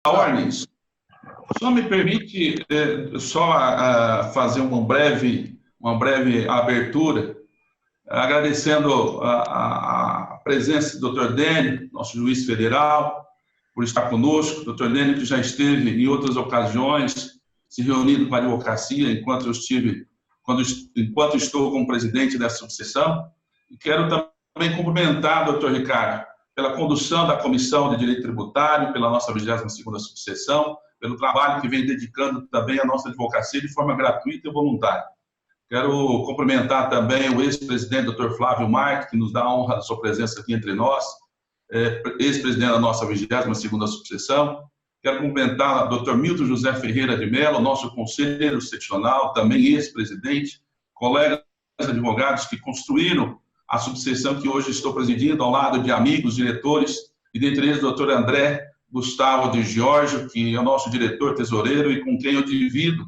Ornes, só me permite fazer uma breve abertura, agradecendo a presença do Dr. Dênio, nosso juiz federal, por estar conosco. Dr. Dênio, que já esteve em outras ocasiões, se reunindo com a advocacia, enquanto estou como presidente dessa subseção. E quero também cumprimentar o Dr. Ricardo pela condução da Comissão de Direito Tributário, pela nossa 22ª subseção, pelo trabalho que vem dedicando também à nossa advocacia de forma gratuita e voluntária. Quero cumprimentar também o ex-presidente, Dr. Flávio Marques, que nos dá a honra da sua presença aqui entre nós, ex-presidente da nossa 22ª subseção. Quero cumprimentar o Dr. Milton José Ferreira de Mello, nosso conselheiro seccional, também ex-presidente, colegas advogados que construíram a subseção que hoje estou presidindo, ao lado de amigos, diretores, e dentre eles o Dr. André Gustavo de Giorgio, que é o nosso diretor tesoureiro e com quem eu divido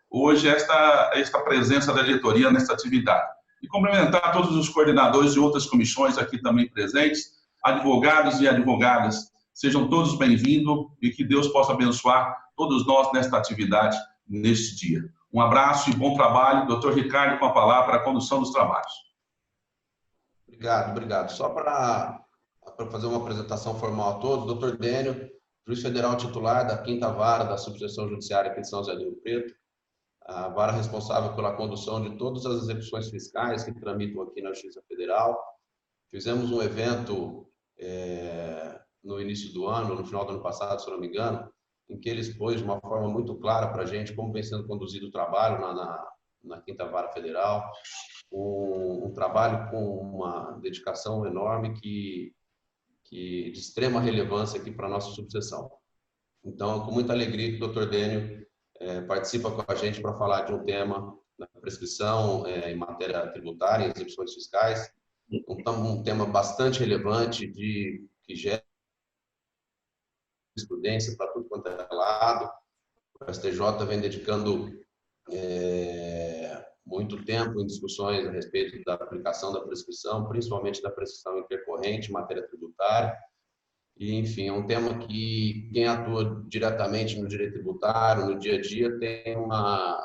hoje esta presença da diretoria nesta atividade. E cumprimentar todos os coordenadores de outras comissões aqui também presentes, advogados e advogadas, sejam todos bem-vindos e que Deus possa abençoar todos nós nesta atividade, neste dia. Um abraço e bom trabalho. Dr. Ricardo, com a palavra para a condução dos trabalhos. Obrigado. Só para fazer uma apresentação formal a todos, Dr. Dênio, juiz federal titular da 5ª Vara da Subseção Judiciária aqui de São José do Rio Preto, a vara responsável pela condução de todas as execuções fiscais que tramitam aqui na Justiça Federal. Fizemos um evento no início do ano, no final do ano passado, se eu não me engano, em que ele expôs de uma forma muito clara para a gente como vem sendo conduzido o trabalho na 5ª Vara Federal, um trabalho com uma dedicação enorme de extrema relevância aqui para a nossa subseção. Então, com muita alegria que o Dr. Dênio participa com a gente para falar de um tema da prescrição em matéria tributária, em execuções fiscais, um tema bastante relevante que gera jurisprudência para tudo quanto é lado. O STJ vem dedicando muito tempo em discussões a respeito da aplicação da prescrição, principalmente da prescrição intercorrente em matéria tributária. E, enfim, é um tema que quem atua diretamente no direito tributário, no dia a dia, tem uma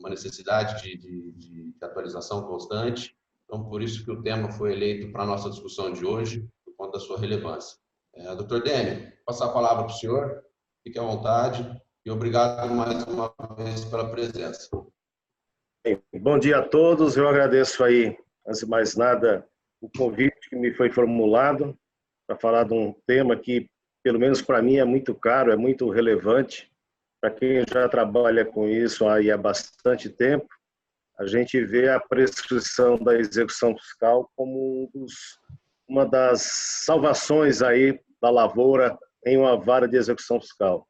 necessidade de atualização constante. Então, por isso que o tema foi eleito para a nossa discussão de hoje, por conta da sua relevância. Dr. Dênio, vou passar a palavra para o senhor, fique à vontade, e obrigado mais uma vez pela presença. Bom dia a todos, eu agradeço aí, antes de mais nada, o convite que me foi formulado para falar de um tema que, pelo menos para mim, é muito caro, é muito relevante. Para quem já trabalha com isso aí há bastante tempo, a gente vê a prescrição da execução fiscal como uma das salvações aí da lavoura em uma vara de execução fiscal.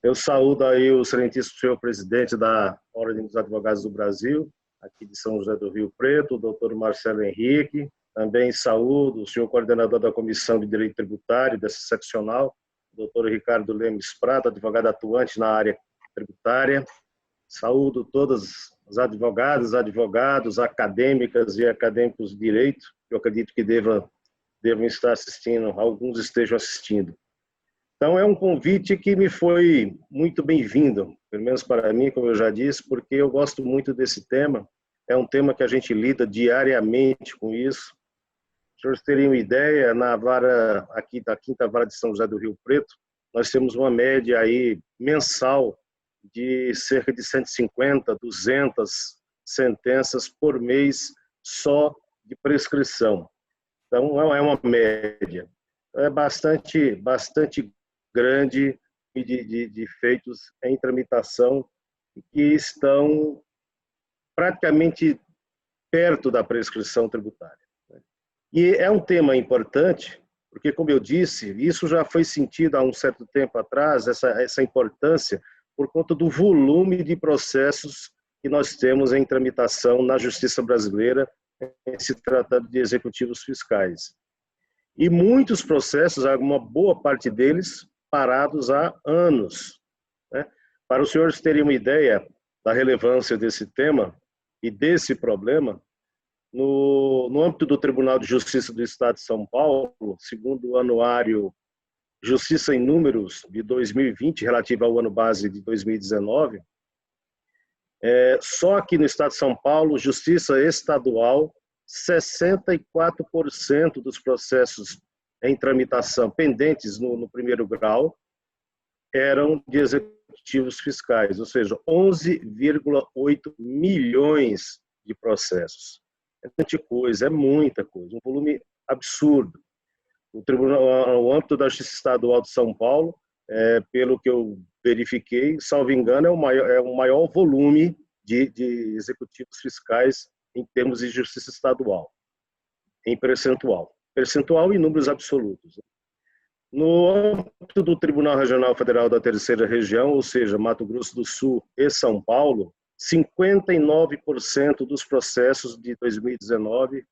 Eu saúdo aí o excelentíssimo senhor presidente da Ordem dos Advogados do Brasil, aqui de São José do Rio Preto, o doutor Marcelo Henrique. Também saúdo o senhor coordenador da Comissão de Direito Tributário dessa seccional, o doutor Ricardo Lemes Prata, advogado atuante na área tributária. Saúdo todas as advogadas, advogados, acadêmicas e acadêmicos de direito, que eu acredito que devam estar assistindo, alguns estejam assistindo. Então, é um convite que me foi muito bem-vindo, pelo menos para mim, como eu já disse, porque eu gosto muito desse tema. É um tema que a gente lida diariamente com isso. Os senhores teriam ideia, na vara aqui da 5ª Vara de São José do Rio Preto, nós temos uma média aí mensal de cerca de 150, 200 sentenças por mês só de prescrição. Então, é uma média. É bastante grande de feitos em tramitação que estão praticamente perto da prescrição tributária. E é um tema importante, porque, como eu disse, isso já foi sentido há um certo tempo atrás, essa importância, por conta do volume de processos que nós temos em tramitação na Justiça brasileira, em se tratando de executivos fiscais. E muitos processos, uma boa parte deles, parados há anos. Né? Para os senhores terem uma ideia da relevância desse tema e desse problema, no âmbito do Tribunal de Justiça do Estado de São Paulo, segundo o anuário Justiça em Números de 2020, relativa ao ano base de 2019, só aqui no estado de São Paulo, Justiça Estadual, 64% dos processos em tramitação pendentes no primeiro grau eram de executivos fiscais, ou seja, 11,8 milhões de processos. É muita coisa, um volume absurdo. O âmbito da Justiça Estadual de São Paulo, pelo que eu verifiquei, salvo engano, é o maior volume de executivos fiscais em termos de Justiça Estadual, em percentual e números absolutos. No âmbito do Tribunal Regional Federal da Terceira Região, ou seja, Mato Grosso do Sul e São Paulo, 59% dos processos de 2019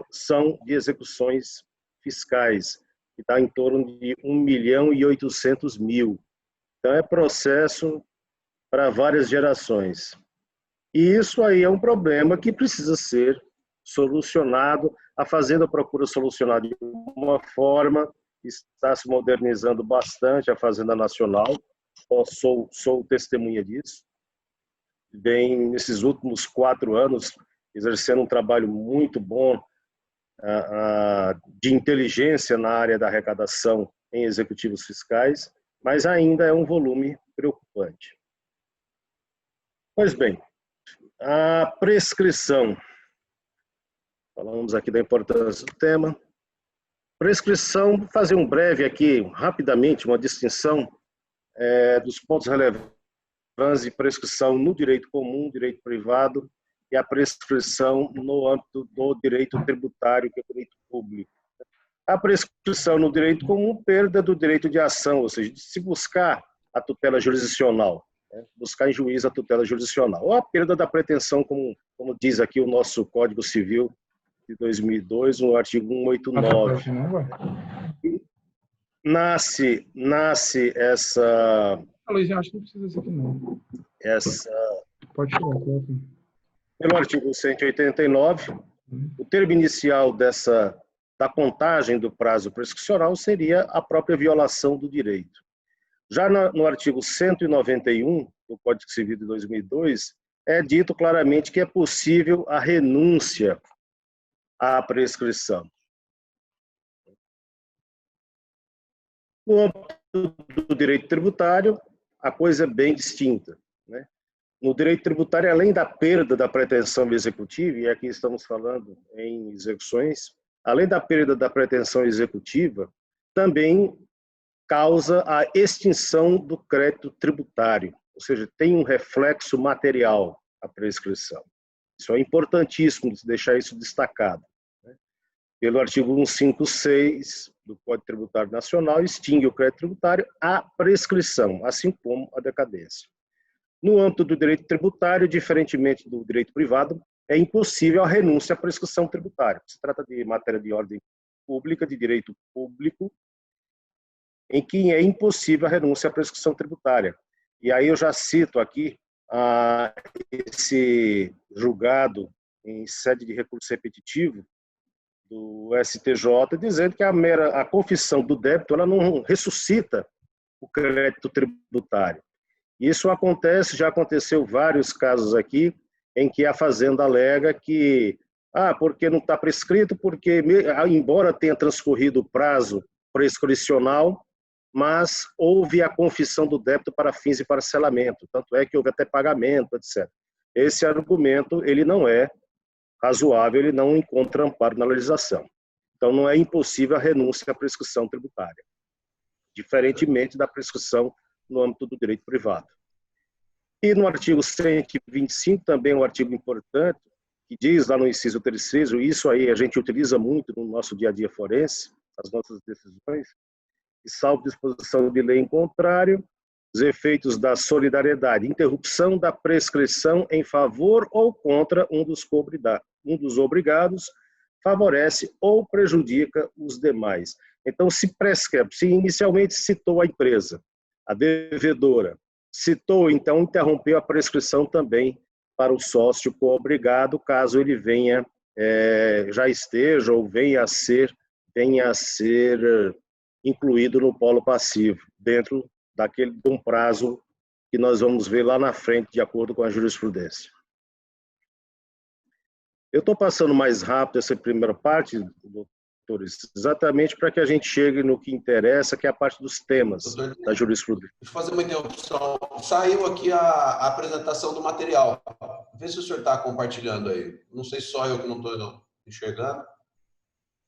são de execuções fiscais, que está em torno de 1.800.000. Então, é processo para várias gerações. E isso aí é um problema que precisa ser solucionado. A Fazenda procura solucionar de uma forma, está se modernizando bastante a Fazenda Nacional, sou testemunha disso. Vem, nesses últimos 4 anos, exercendo um trabalho muito bom de inteligência na área da arrecadação em executivos fiscais, mas ainda é um volume preocupante. Pois bem, a prescrição. Falamos aqui da importância do tema. Prescrição, vou fazer um breve aqui, rapidamente, uma distinção dos pontos relevantes de prescrição no direito comum, direito privado, e a prescrição no âmbito do direito tributário, que é o direito público. A prescrição no direito comum, perda do direito de ação, ou seja, de se buscar a tutela jurisdicional, buscar em juízo a tutela jurisdicional, ou a perda da pretensão, como diz aqui o nosso Código Civil de 2002, no artigo 189. Nasce essa... Luiz, acho que não precisa disso aqui, não. Pode tirar, pelo artigo 189, o termo inicial da contagem do prazo prescricional seria a própria violação do direito. Já no artigo 191 do Código Civil de 2002, é dito claramente que é possível a renúncia à prescrição. No âmbito do direito tributário, a coisa é bem distinta, né? No direito tributário, além da perda da pretensão executiva, e aqui estamos falando em execuções, além da perda da pretensão executiva, também causa a extinção do crédito tributário, ou seja, tem um reflexo material a prescrição. Isso é importantíssimo deixar isso destacado, né? Pelo artigo 156 do Código Tributário Nacional, extingue o crédito tributário a prescrição, assim como a decadência. No âmbito do direito tributário, diferentemente do direito privado, é impossível a renúncia à prescrição tributária. Se trata de matéria de ordem pública, de direito público, em que é impossível a renúncia à prescrição tributária. E aí eu já cito aqui esse julgado em sede de recurso repetitivo do STJ, dizendo que a confissão do débito ela não ressuscita o crédito tributário. Isso já aconteceu vários casos aqui, em que a Fazenda alega que, porque não está prescrito, porque, embora tenha transcorrido o prazo prescricional, mas houve a confissão do débito para fins de parcelamento, tanto é que houve até pagamento, etc. Esse argumento, ele não é razoável, ele não encontra amparo na legislação. Então, não é impossível a renúncia à prescrição tributária, diferentemente da prescrição no âmbito do direito privado. E no artigo 125, também um artigo importante, que diz lá no inciso 3º, isso aí a gente utiliza muito no nosso dia a dia forense, as nossas decisões, e salvo disposição de lei em contrário, os efeitos da solidariedade, interrupção da prescrição em favor ou contra um dos obrigados, favorece ou prejudica os demais. Então, se inicialmente citou a empresa, a devedora, citou, então, interrompeu a prescrição também para o sócio co-obrigado, caso ele venha, já esteja ou venha a ser incluído no polo passivo, dentro de um prazo que nós vamos ver lá na frente, de acordo com a jurisprudência. Eu estou passando mais rápido essa primeira parte, doutores, exatamente para que a gente chegue no que interessa, que é a parte dos temas da jurisprudência. Deixa eu fazer uma interrupção. Saiu aqui a apresentação do material. Vê se o senhor está compartilhando aí. Não sei se só eu que não estou enxergando.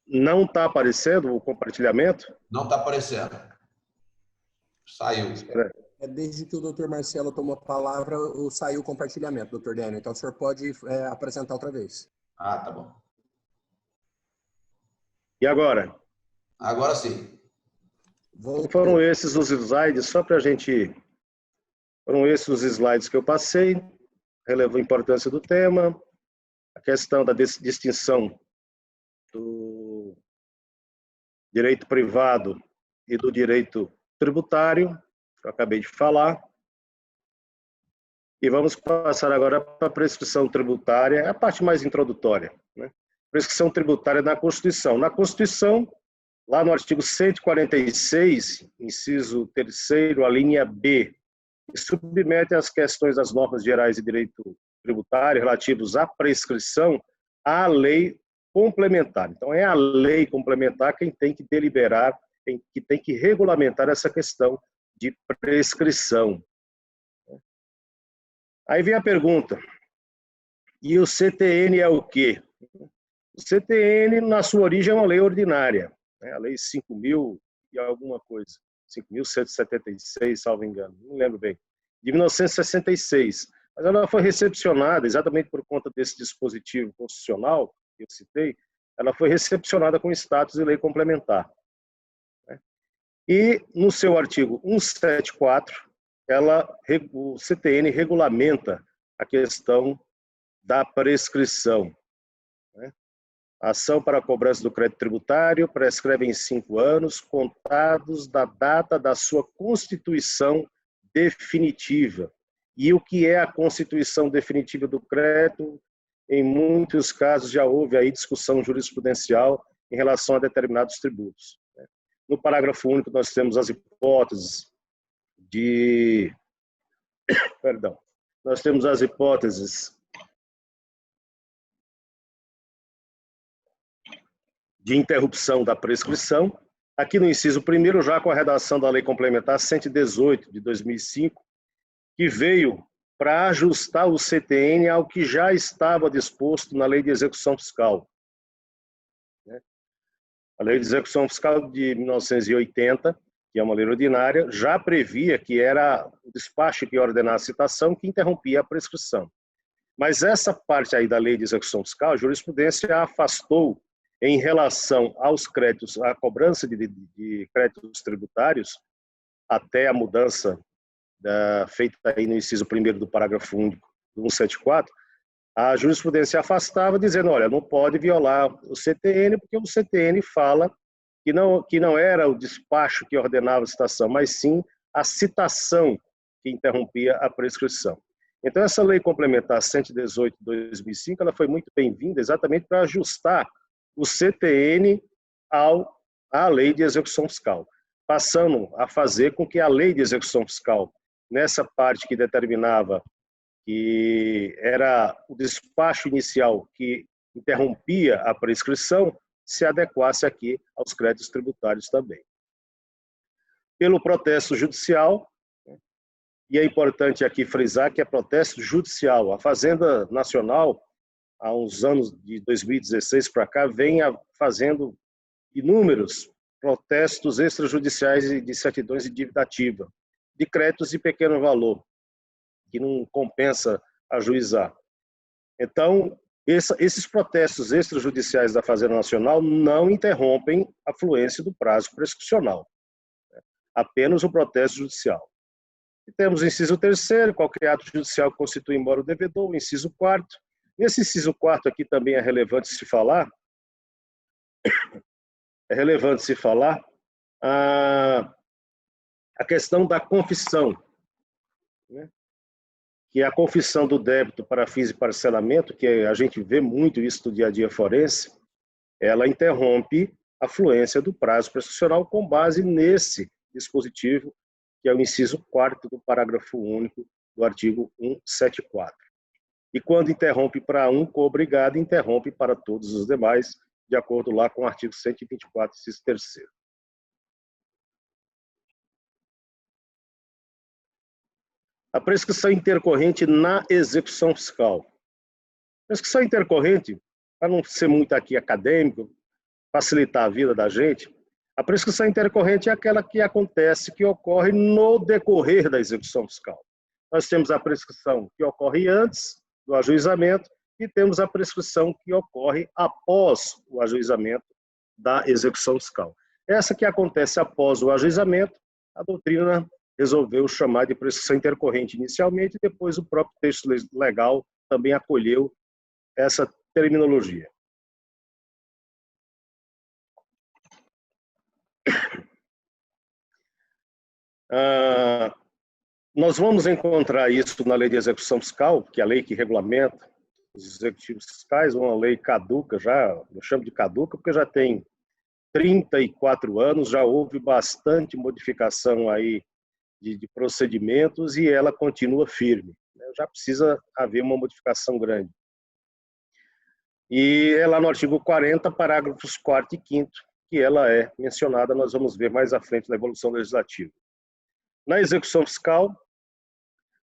Não está aparecendo o compartilhamento? Não está aparecendo. Saiu. Desde que o doutor Marcelo tomou a palavra, saiu o compartilhamento, doutor Dênio. Então, o senhor pode apresentar outra vez. Ah, tá bom. E agora? Agora sim. Foram esses os slides, só para a gente... Foram esses os slides que eu passei. Relevou a importância do tema, a questão da distinção do direito privado e do direito tributário, que eu acabei de falar. E vamos passar agora para a prescrição tributária, é a parte mais introdutória, né? Prescrição tributária na Constituição. Na Constituição, lá no artigo 146, inciso 3º, a linha B, que submete as questões das normas gerais de direito tributário relativos à prescrição à lei complementar. Então, é a lei complementar quem tem que deliberar, que tem que regulamentar essa questão de prescrição. Aí vem a pergunta, e o CTN é o quê? O CTN, na sua origem, é uma lei ordinária, né? A lei 5.000 e alguma coisa, 5.176, salvo engano, não lembro bem, de 1966. Mas ela foi recepcionada, exatamente por conta desse dispositivo constitucional que eu citei, ela foi recepcionada com status de lei complementar. E, no seu artigo 174, o CTN regulamenta a questão da prescrição. A ação para a cobrança do crédito tributário prescreve em 5 anos, contados da data da sua constituição definitiva. E o que é a constituição definitiva do crédito? Em muitos casos já houve aí discussão jurisprudencial em relação a determinados tributos. No parágrafo único nós temos as hipóteses de... Perdão. Nós temos as hipóteses de interrupção da prescrição. Aqui no inciso 1º, já com a redação da Lei Complementar 118, de 2005, que veio para ajustar o CTN ao que já estava disposto na Lei de Execução Fiscal. A Lei de Execução Fiscal de 1980, que é uma lei ordinária, já previa que era o despacho que ordenasse a citação que interrompia a prescrição. Mas essa parte aí da Lei de Execução Fiscal, a jurisprudência afastou em relação aos créditos, à cobrança de créditos tributários, até a mudança feita aí no inciso 1º do parágrafo único do 174, a jurisprudência afastava, dizendo, olha, não pode violar o CTN, porque o CTN fala que não era o despacho que ordenava a citação, mas sim a citação que interrompia a prescrição. Então, essa lei complementar 118 de 2005, ela foi muito bem-vinda exatamente para ajustar o CTN à lei de execução fiscal, passando a fazer com que a lei de execução fiscal, nessa parte que determinava que era o despacho inicial que interrompia a prescrição, se adequasse aqui aos créditos tributários também. Pelo protesto judicial, e é importante aqui frisar que é protesto judicial, a Fazenda Nacional, há uns anos, de 2016 para cá, vem fazendo inúmeros protestos extrajudiciais de certidões de dívida ativa, de créditos de pequeno valor, que não compensa ajuizar. Então, esses protestos extrajudiciais da Fazenda Nacional não interrompem a fluência do prazo prescricional, apenas o protesto judicial. E temos o inciso 3º, qualquer ato judicial que constitui embora o devedor, o inciso 4º. Nesse inciso 4º aqui também é relevante se falar, a questão da confissão, né? Que é a confissão do débito para fins de parcelamento, que a gente vê muito isso no dia a dia forense, ela interrompe a fluência do prazo prescricional com base nesse dispositivo, que é o inciso 4º do parágrafo único do artigo 174. E quando interrompe para um coobrigado, interrompe para todos os demais, de acordo lá com o artigo 124, inciso 3º. A prescrição intercorrente na execução fiscal. Prescrição intercorrente, para não ser muito aqui acadêmico, facilitar a vida da gente, a prescrição intercorrente é aquela que acontece, que ocorre no decorrer da execução fiscal. Nós temos a prescrição que ocorre antes do ajuizamento e temos a prescrição que ocorre após o ajuizamento da execução fiscal. Essa que acontece após o ajuizamento, a doutrina resolveu chamar de prescrição intercorrente inicialmente, e depois o próprio texto legal também acolheu essa terminologia. Nós vamos encontrar isso na lei de execução fiscal, que é a lei que regulamenta os executivos fiscais, uma lei caduca já, eu chamo de caduca porque já tem 34 anos, já houve bastante modificação aí de procedimentos e ela continua firme. Já precisa haver uma modificação grande. E é lá no artigo 40, parágrafos 4º e 5º, que ela é mencionada, nós vamos ver mais à frente na evolução legislativa. Na execução fiscal,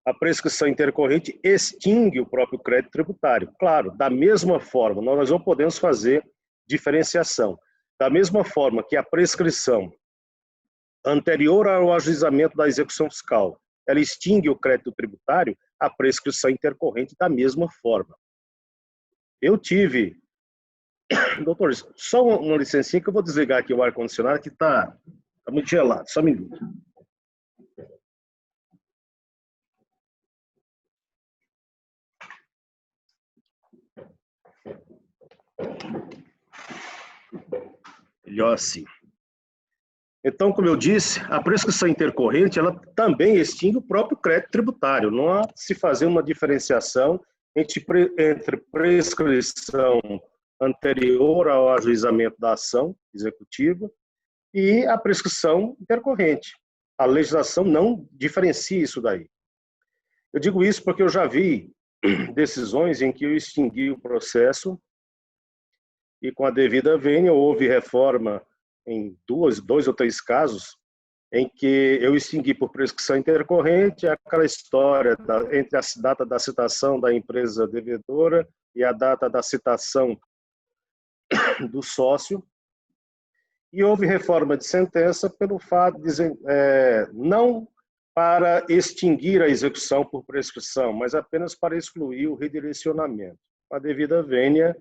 a prescrição intercorrente extingue o próprio crédito tributário. Claro, da mesma forma, nós não podemos fazer diferenciação. Da mesma forma que a prescrição anterior ao ajuizamento da execução fiscal, ela extingue o crédito tributário, a prescrição intercorrente da mesma forma. Eu tive... Doutor, só uma licencinha que eu vou desligar aqui o ar-condicionado que está muito gelado, só um minuto. Melhor assim. Então, como eu disse, a prescrição intercorrente, ela também extingue o próprio crédito tributário. Não há se fazer uma diferenciação entre prescrição anterior ao ajuizamento da ação executiva e a prescrição intercorrente. A legislação não diferencia isso daí. Eu digo isso porque eu já vi decisões em que eu extingui o processo e com a devida vênia houve reforma em dois ou três casos em que eu extingui por prescrição intercorrente aquela história entre a data da citação da empresa devedora e a data da citação do sócio, e houve reforma de sentença pelo fato de não para extinguir a execução por prescrição, mas apenas para excluir o redirecionamento. Com a devida vênia,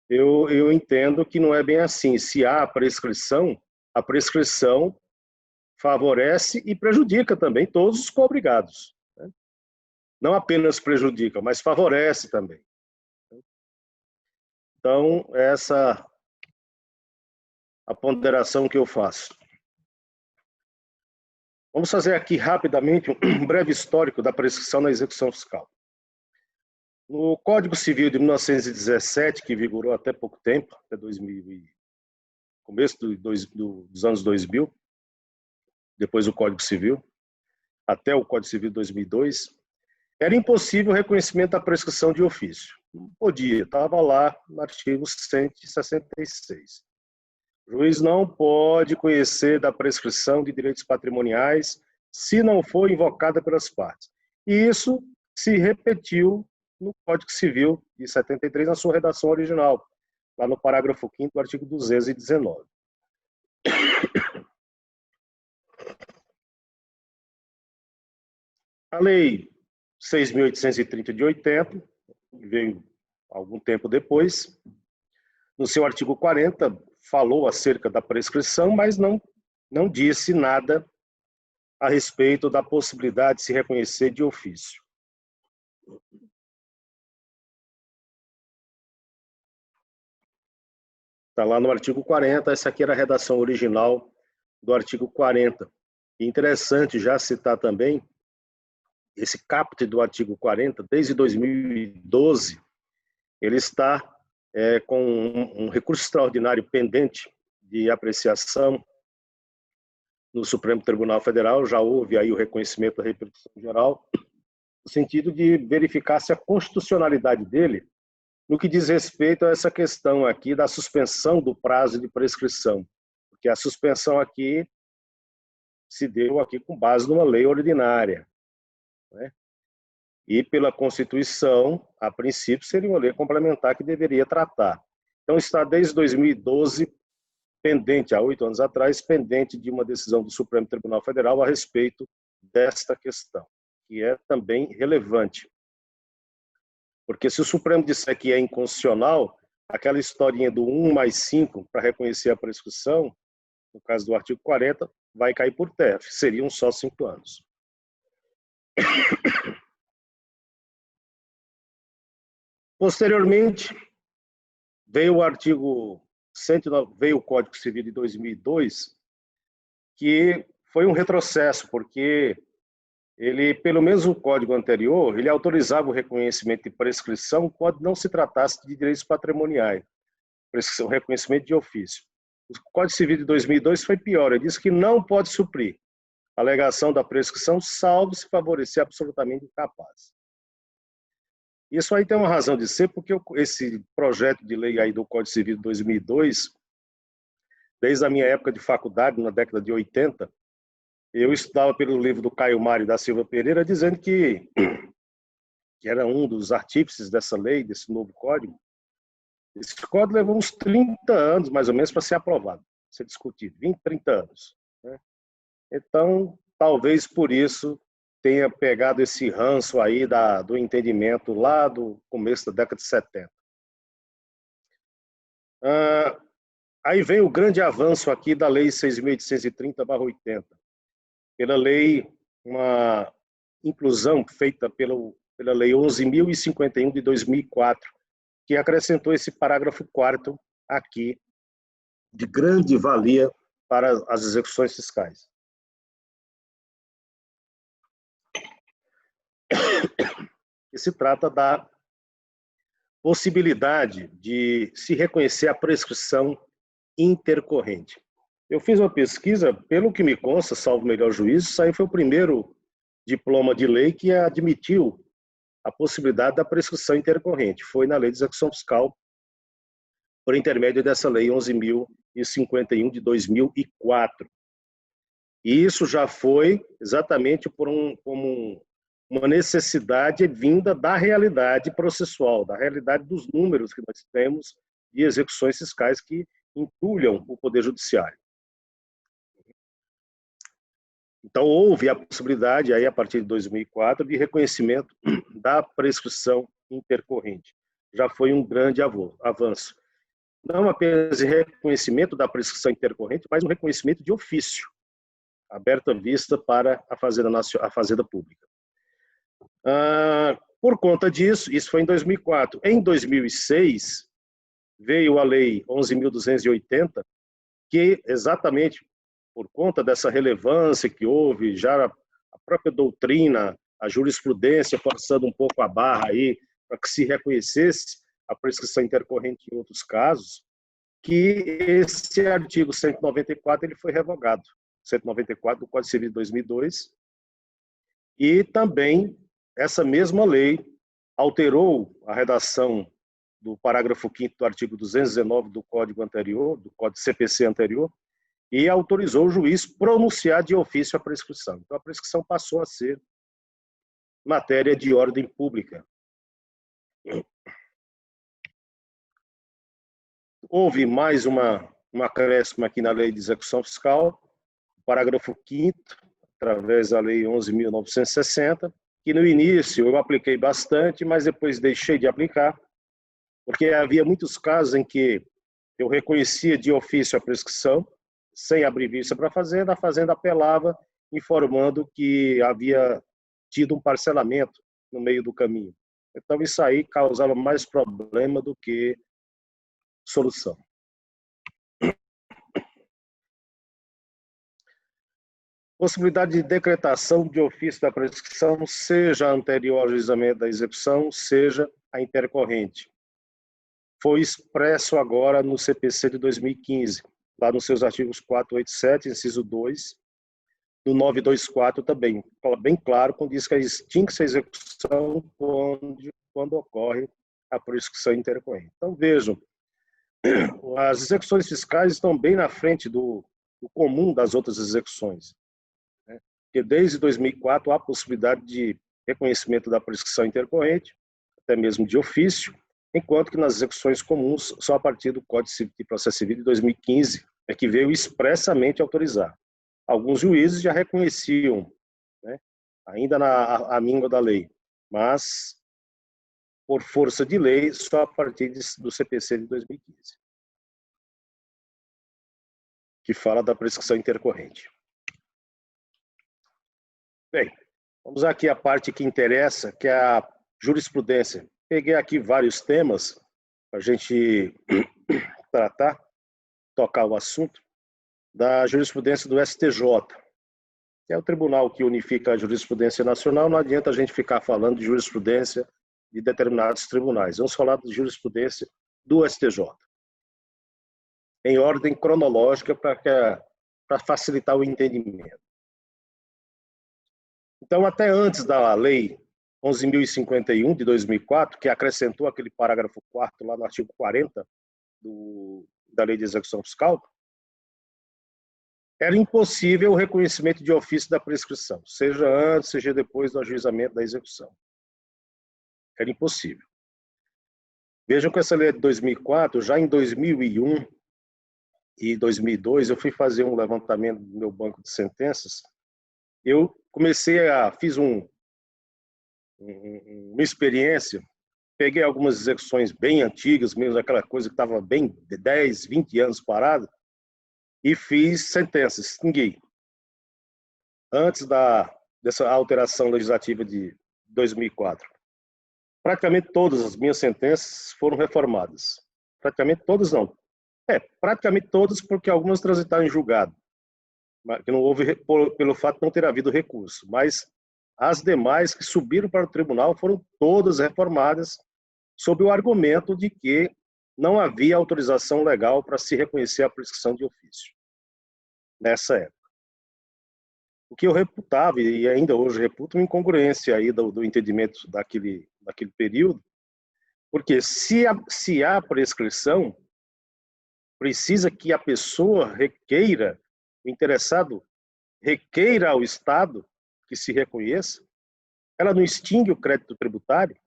eu entendo que não é bem assim. Se há a prescrição favorece e prejudica também todos os coobrigados, né? Não apenas prejudica, mas favorece também. Então, essa a ponderação que eu faço. Vamos fazer aqui rapidamente um breve histórico da prescrição na execução fiscal. No Código Civil de 1917, que vigorou até pouco tempo, até 2000, começo dos anos 2000, depois do Código Civil, até o Código Civil de 2002, era impossível o reconhecimento da prescrição de ofício. Não podia, estava lá no artigo 166. O juiz não pode conhecer da prescrição de direitos patrimoniais se não for invocada pelas partes. E isso se repetiu no Código Civil de 73, na sua redação original, lá no parágrafo 5º do artigo 219. A Lei 6.830 de 80, que veio algum tempo depois, no seu artigo 40, falou acerca da prescrição, mas não disse nada a respeito da possibilidade de se reconhecer de ofício. Está lá no artigo 40, essa aqui era a redação original do artigo 40. E interessante já citar também esse caput do artigo 40, desde 2012, ele está com um recurso extraordinário pendente de apreciação no Supremo Tribunal Federal, já houve aí o reconhecimento da repercussão geral, no sentido de verificar se a constitucionalidade dele, no que diz respeito a essa questão aqui da suspensão do prazo de prescrição, porque a suspensão aqui se deu aqui com base numa lei ordinária, né? E pela Constituição, a princípio, seria uma lei complementar que deveria tratar. Então, está desde 2012 pendente, há 8 anos atrás, pendente de uma decisão do Supremo Tribunal Federal a respeito desta questão, que é também relevante. Porque se o Supremo disser que é inconstitucional, aquela historinha do 1 mais 5 para reconhecer a prescrição, no caso do artigo 40, vai cair por terra, seriam só 5 anos. Posteriormente, veio o artigo 109, veio o Código Civil de 2002, que foi um retrocesso, porque ele, pelo menos o código anterior, ele autorizava o reconhecimento de prescrição quando não se tratasse de direitos patrimoniais, prescrição, reconhecimento de ofício. O Código Civil de 2002 foi pior, ele disse que não pode suprir a alegação da prescrição, salvo se favorecer absolutamente incapaz. Isso aí tem uma razão de ser, porque esse projeto de lei aí do Código Civil de 2002, desde a minha época de faculdade, na década de 80, eu estudava pelo livro do Caio Mário da Silva Pereira, dizendo que era um dos artífices dessa lei, desse novo código. Esse código levou uns 30 anos, mais ou menos, para ser aprovado, ser discutido, 20, 30 anos, né? Então, talvez por isso tenha pegado esse ranço aí do entendimento lá do começo da década de 70. Aí vem o grande avanço aqui da Lei 6.830/80. Pela lei, uma inclusão feita pela Lei 11.051 de 2004, que acrescentou esse parágrafo 4º aqui, de grande valia para as execuções fiscais. Que se trata da possibilidade de se reconhecer a prescrição intercorrente. Eu fiz uma pesquisa, pelo que me consta, salvo melhor juízo, isso aí foi o primeiro diploma de lei que admitiu a possibilidade da prescrição intercorrente. Foi na Lei de Execução Fiscal, por intermédio dessa Lei 11.051 de 2004. E isso já foi exatamente como uma necessidade vinda da realidade processual, da realidade dos números que nós temos de execuções fiscais que entulham o Poder Judiciário. Então, houve a possibilidade, aí, a partir de 2004, de reconhecimento da prescrição intercorrente. Já foi um grande avanço. Não apenas de reconhecimento da prescrição intercorrente, mas um reconhecimento de ofício, aberta vista para a Fazenda Pública. Por conta disso, isso foi em 2004. Em 2006, veio a Lei 11.280, que exatamente por conta dessa relevância que houve, já a própria doutrina, a jurisprudência forçando um pouco a barra aí para que se reconhecesse a prescrição intercorrente em outros casos, que esse artigo 194 ele foi revogado, 194 do Código Civil de 2002, e também essa mesma lei alterou a redação do parágrafo 5º do artigo 219 do Código anterior, do Código CPC anterior, e autorizou o juiz pronunciar de ofício a prescrição. Então, a prescrição passou a ser matéria de ordem pública. Houve mais um acréscimo aqui na Lei de Execução Fiscal, parágrafo 5º, através da Lei 11.960, que no início eu apliquei bastante, mas depois deixei de aplicar, porque havia muitos casos em que eu reconhecia de ofício a prescrição, sem abrir vista para a Fazenda apelava, informando que havia tido um parcelamento no meio do caminho. Então, isso aí causava mais problema do que solução. Possibilidade de decretação de ofício da prescrição, seja anterior ao ajuizamento da execução, seja a intercorrente. Foi expresso agora no CPC de 2015. lá nos seus artigos 487, inciso 2, do 924 também. Fala bem claro quando diz que extingue-se a execução quando ocorre a prescrição intercorrente. Então, vejam, as execuções fiscais estão bem na frente do comum das outras execuções, né? Porque desde 2004 há a possibilidade de reconhecimento da prescrição intercorrente, até mesmo de ofício, enquanto que nas execuções comuns, só a partir do Código de Processo Civil de 2015 é que veio expressamente autorizar. Alguns juízes já reconheciam, né, ainda à míngua da lei, mas, por força de lei, só a partir do CPC de 2015, que fala da prescrição intercorrente. Bem, vamos aqui à parte que interessa, que é a jurisprudência. Peguei aqui vários temas para a gente tratar, tocar o assunto da jurisprudência do STJ, que é o tribunal que unifica a jurisprudência nacional. Não adianta a gente ficar falando de jurisprudência de determinados tribunais. Vamos falar de jurisprudência do STJ, em ordem cronológica para facilitar o entendimento. Então, até antes da Lei 11.051 de 2004, que acrescentou aquele parágrafo 4º lá no artigo 40 da Lei de Execução Fiscal, era impossível o reconhecimento de ofício da prescrição, seja antes, seja depois do ajuizamento da execução. Era impossível. Vejam que essa lei é de 2004, já em 2001 e 2002, eu fui fazer um levantamento do meu banco de sentenças. Eu fiz uma experiência, peguei algumas execuções bem antigas, mesmo aquela coisa que estava bem de 10, 20 anos parada, e fiz sentenças, extingui. Antes dessa alteração legislativa de 2004. Praticamente todas as minhas sentenças foram reformadas. Praticamente todas não. Praticamente todas, porque algumas transitaram em julgado, que não houve pelo fato de não ter havido recurso. Mas as demais que subiram para o tribunal foram todas reformadas sob o argumento de que não havia autorização legal para se reconhecer a prescrição de ofício nessa época. O que eu reputava, e ainda hoje reputo, uma incongruência aí do entendimento daquele período, porque se há prescrição, precisa que a pessoa requeira, o interessado requeira ao Estado que se reconheça. Ela não extingue o crédito tributário,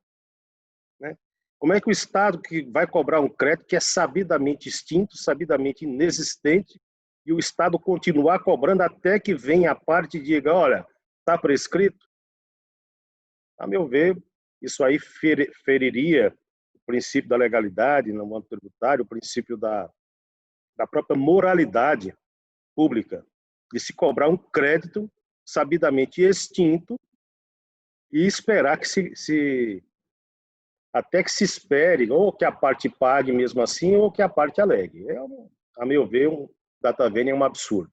né? Como é que o Estado que vai cobrar um crédito que é sabidamente extinto, sabidamente inexistente, e o Estado continuar cobrando até que venha a parte e diga, olha, está prescrito? A meu ver, isso aí feriria o princípio da legalidade no âmbito tributário, o princípio da própria moralidade pública, de se cobrar um crédito sabidamente extinto e esperar que até que se espere, ou que a parte pague mesmo assim, ou que a parte alegue. A meu ver, um data vênia é um absurdo.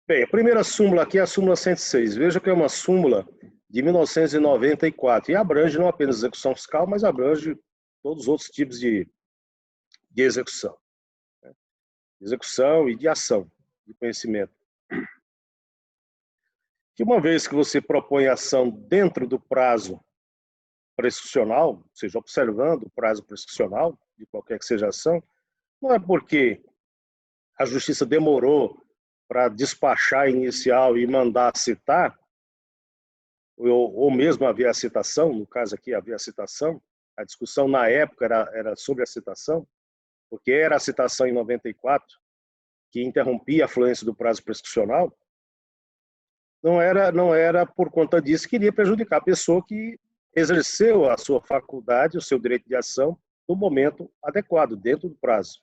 Bem, a primeira súmula aqui é a súmula 106. Veja que é uma súmula de 1994 e abrange não apenas execução fiscal, mas abrange todos os outros tipos de execução. Execução e de ação, de conhecimento. Que uma vez que você propõe ação dentro do prazo prescricional, ou seja, observando o prazo prescricional de qualquer que seja a ação, não é porque a justiça demorou para despachar a inicial e mandar citar, ou mesmo haver a citação, no caso aqui havia a citação, a discussão na época era sobre a citação, porque era a citação em 94 que interrompia a fluência do prazo prescricional, não era por conta disso que iria prejudicar a pessoa que exerceu a sua faculdade, o seu direito de ação, no momento adequado, dentro do prazo.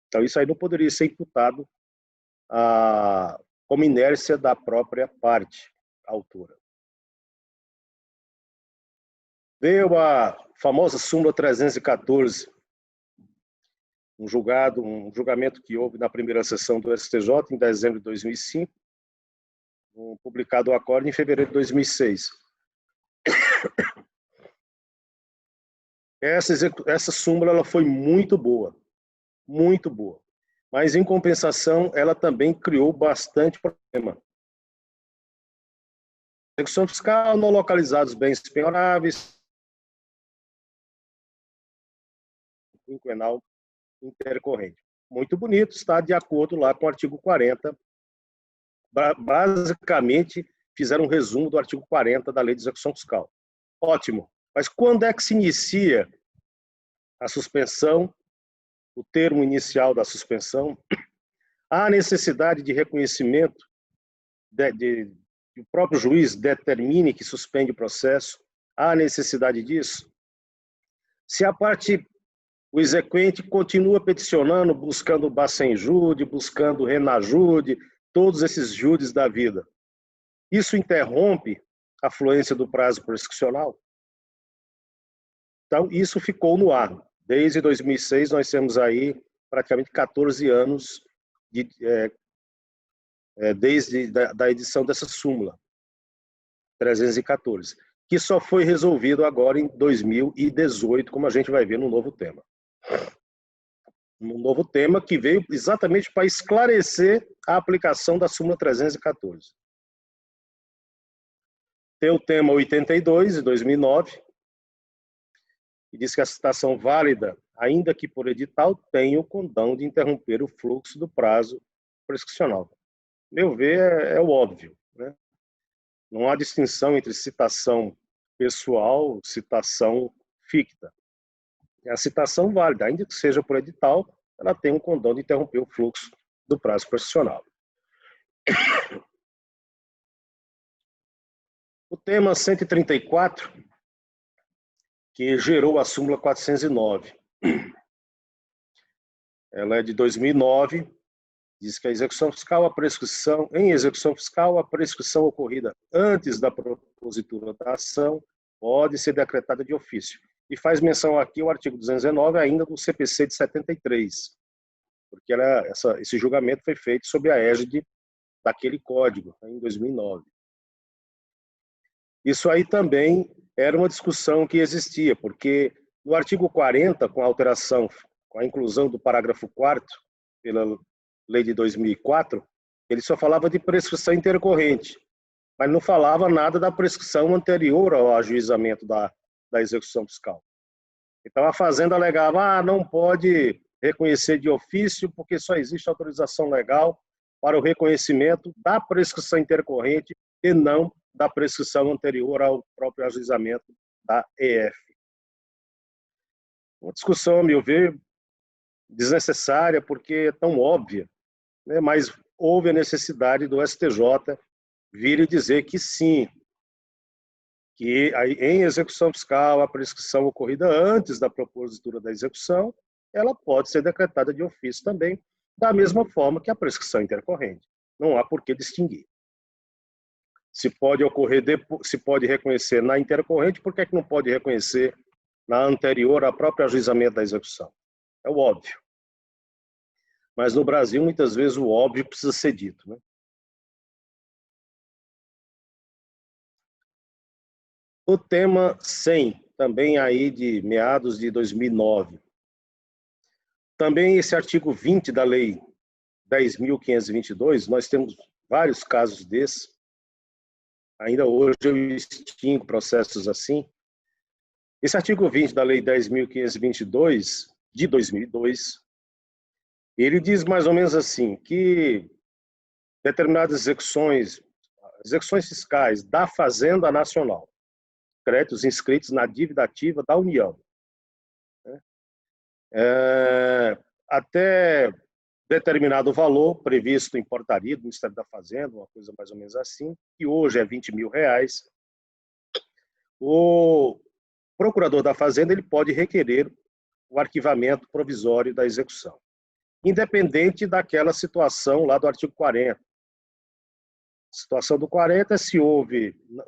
Então, isso aí não poderia ser imputado como inércia da própria parte autora. Veio a famosa súmula 314, um julgamento que houve na primeira sessão do STJ em dezembro de 2005, publicado o acórdão em fevereiro de 2006. Essa súmula ela foi muito boa. muito boa. Mas, em compensação, ela também criou bastante problema. Execução fiscal, não localizados bens penhoráveis, quinquenal intercorrente. Muito bonito, está de acordo lá com o artigo 40. Basicamente, fizeram um resumo do artigo 40 da Lei de Execução Fiscal. Ótimo. Mas quando é que se inicia a suspensão, o termo inicial da suspensão? Há necessidade de reconhecimento que o próprio juiz determine que suspende o processo? Há necessidade disso? Se a parte, o exequente continua peticionando, buscando Bacen-Jude, buscando Renajude, todos esses judes da vida, isso interrompe a fluência do prazo prescricional? Então, isso ficou no ar. Desde 2006, nós temos aí praticamente 14 anos desde a edição dessa súmula 314, que só foi resolvido agora em 2018, como a gente vai ver no novo tema. Um novo tema que veio exatamente para esclarecer a aplicação da súmula 314. Tem o tema 82, de 2009, e diz que a citação válida, ainda que por edital, tem o condão de interromper o fluxo do prazo prescricional. Meu ver, é o óbvio, né? Não há distinção entre citação pessoal e citação ficta. A citação válida, ainda que seja por edital, ela tem um condão de interromper o fluxo do prazo prescricional. O tema 134, que gerou a súmula 409. Ela é de 2009, diz que a execução fiscal, em execução fiscal, a prescrição ocorrida antes da propositura da ação pode ser decretada de ofício. E faz menção aqui ao artigo 219 ainda do CPC de 73, porque esse julgamento foi feito sob a égide daquele código, em 2009. Isso aí também era uma discussão que existia, porque no artigo 40, com a alteração, com a inclusão do parágrafo 4º, pela lei de 2004, ele só falava de prescrição intercorrente, mas não falava nada da prescrição anterior ao ajuizamento da execução fiscal. Então a Fazenda alegava, não pode reconhecer de ofício porque só existe autorização legal para o reconhecimento da prescrição intercorrente e não da prescrição anterior ao próprio ajuizamento da EF. Uma discussão, a meu ver, desnecessária porque é tão óbvia, né? Mas houve a necessidade do STJ vir e dizer que sim, que em execução fiscal, a prescrição ocorrida antes da propositura da execução, ela pode ser decretada de ofício também, da mesma forma que a prescrição intercorrente. Não há por que distinguir. Se pode ocorrer, se pode reconhecer na intercorrente, por que não pode reconhecer na anterior ao próprio ajuizamento da execução? É o óbvio. Mas no Brasil, muitas vezes, o óbvio precisa ser dito, né? O tema 100, também aí de meados de 2009. Também esse artigo 20 da Lei 10.522, nós temos vários casos desses. Ainda hoje eu extingo processos assim. Esse artigo 20 da Lei 10.522, de 2002, ele diz mais ou menos assim, que determinadas execuções fiscais da Fazenda Nacional, créditos inscritos na dívida ativa da União, né? Até determinado valor previsto em portaria do Ministério da Fazenda, uma coisa mais ou menos assim, que hoje é R$20 mil, o procurador da Fazenda ele pode requerer o arquivamento provisório da execução, independente daquela situação lá do artigo 40. A situação do 40 é se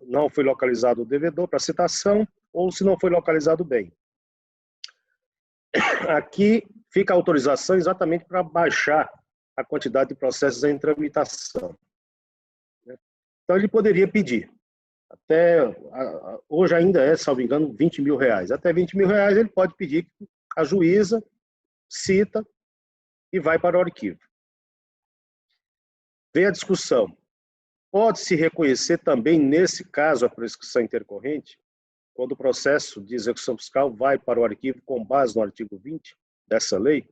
não foi localizado o devedor para citação ou se não foi localizado o bem. Aqui fica a autorização exatamente para baixar a quantidade de processos em tramitação. Então ele poderia pedir, hoje ainda é, salvo engano, R$20 mil. Até R$20 mil ele pode pedir que a juíza cita e vai para o arquivo. Vem a discussão. Pode-se reconhecer também, nesse caso, a prescrição intercorrente, quando o processo de execução fiscal vai para o arquivo com base no artigo 20 dessa lei?